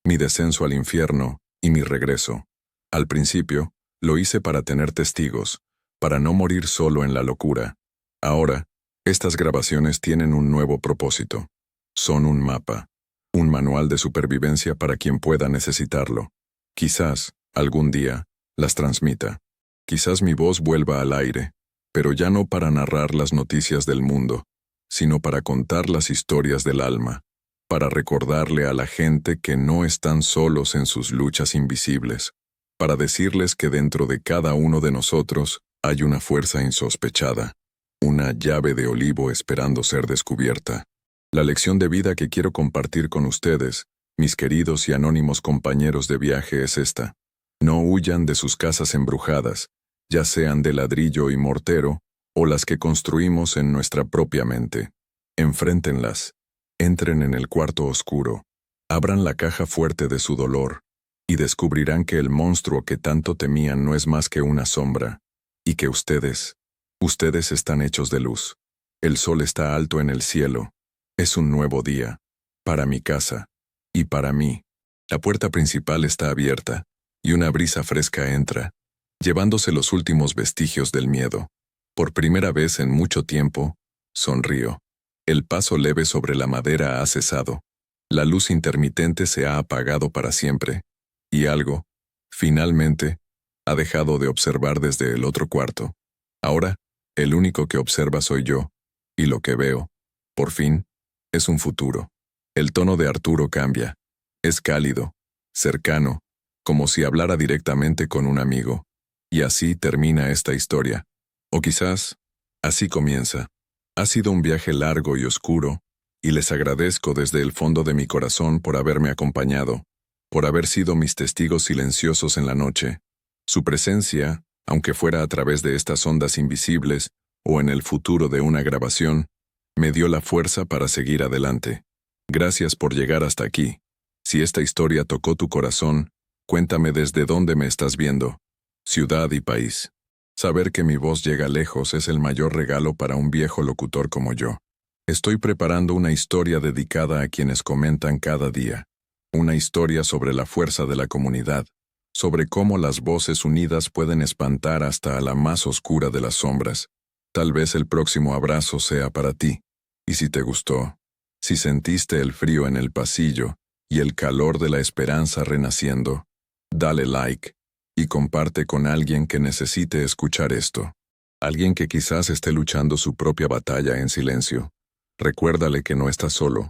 mi descenso al infierno y mi regreso. Al principio, lo hice para tener testigos, para no morir solo en la locura. Ahora, estas grabaciones tienen un nuevo propósito. Son un mapa, un manual de supervivencia para quien pueda necesitarlo. Quizás, algún día, las transmita. Quizás mi voz vuelva al aire, pero ya no para narrar las noticias del mundo, sino para contar las historias del alma, para recordarle a la gente que no están solos en sus luchas invisibles, para decirles que dentro de cada uno de nosotros hay una fuerza insospechada, una llave de olivo esperando ser descubierta. La lección de vida que quiero compartir con ustedes, mis queridos y anónimos compañeros de viaje, es esta. No huyan de sus casas embrujadas, ya sean de ladrillo y mortero, o las que construimos en nuestra propia mente. Enfréntenlas, entren en el cuarto oscuro, abran la caja fuerte de su dolor, y descubrirán que el monstruo que tanto temían no es más que una sombra, y que ustedes están hechos de luz. El sol está alto en el cielo. Es un nuevo día, para mi casa, y para mí. La puerta principal está abierta, y una brisa fresca entra, llevándose los últimos vestigios del miedo. Por primera vez en mucho tiempo, sonrío. El paso leve sobre la madera ha cesado. La luz intermitente se ha apagado para siempre, y algo, finalmente, ha dejado de observar desde el otro cuarto. Ahora, el único que observa soy yo, y lo que veo, por fin, es un futuro. El tono de Arturo cambia. Es cálido, cercano, como si hablara directamente con un amigo. Y así termina esta historia. O quizás, así comienza. Ha sido un viaje largo y oscuro, y les agradezco desde el fondo de mi corazón por haberme acompañado, por haber sido mis testigos silenciosos en la noche. Su presencia, aunque fuera a través de estas ondas invisibles o en el futuro de una grabación, me dio la fuerza para seguir adelante. Gracias por llegar hasta aquí. Si esta historia tocó tu corazón, cuéntame desde dónde me estás viendo. Ciudad y país. Saber que mi voz llega lejos es el mayor regalo para un viejo locutor como yo. Estoy preparando una historia dedicada a quienes comentan cada día. Una historia sobre la fuerza de la comunidad, sobre cómo las voces unidas pueden espantar hasta a la más oscura de las sombras. Tal vez el próximo abrazo sea para ti. Y si te gustó, si sentiste el frío en el pasillo y el calor de la esperanza renaciendo, dale like y comparte con alguien que necesite escuchar esto. Alguien que quizás esté luchando su propia batalla en silencio. Recuérdale que no estás solo,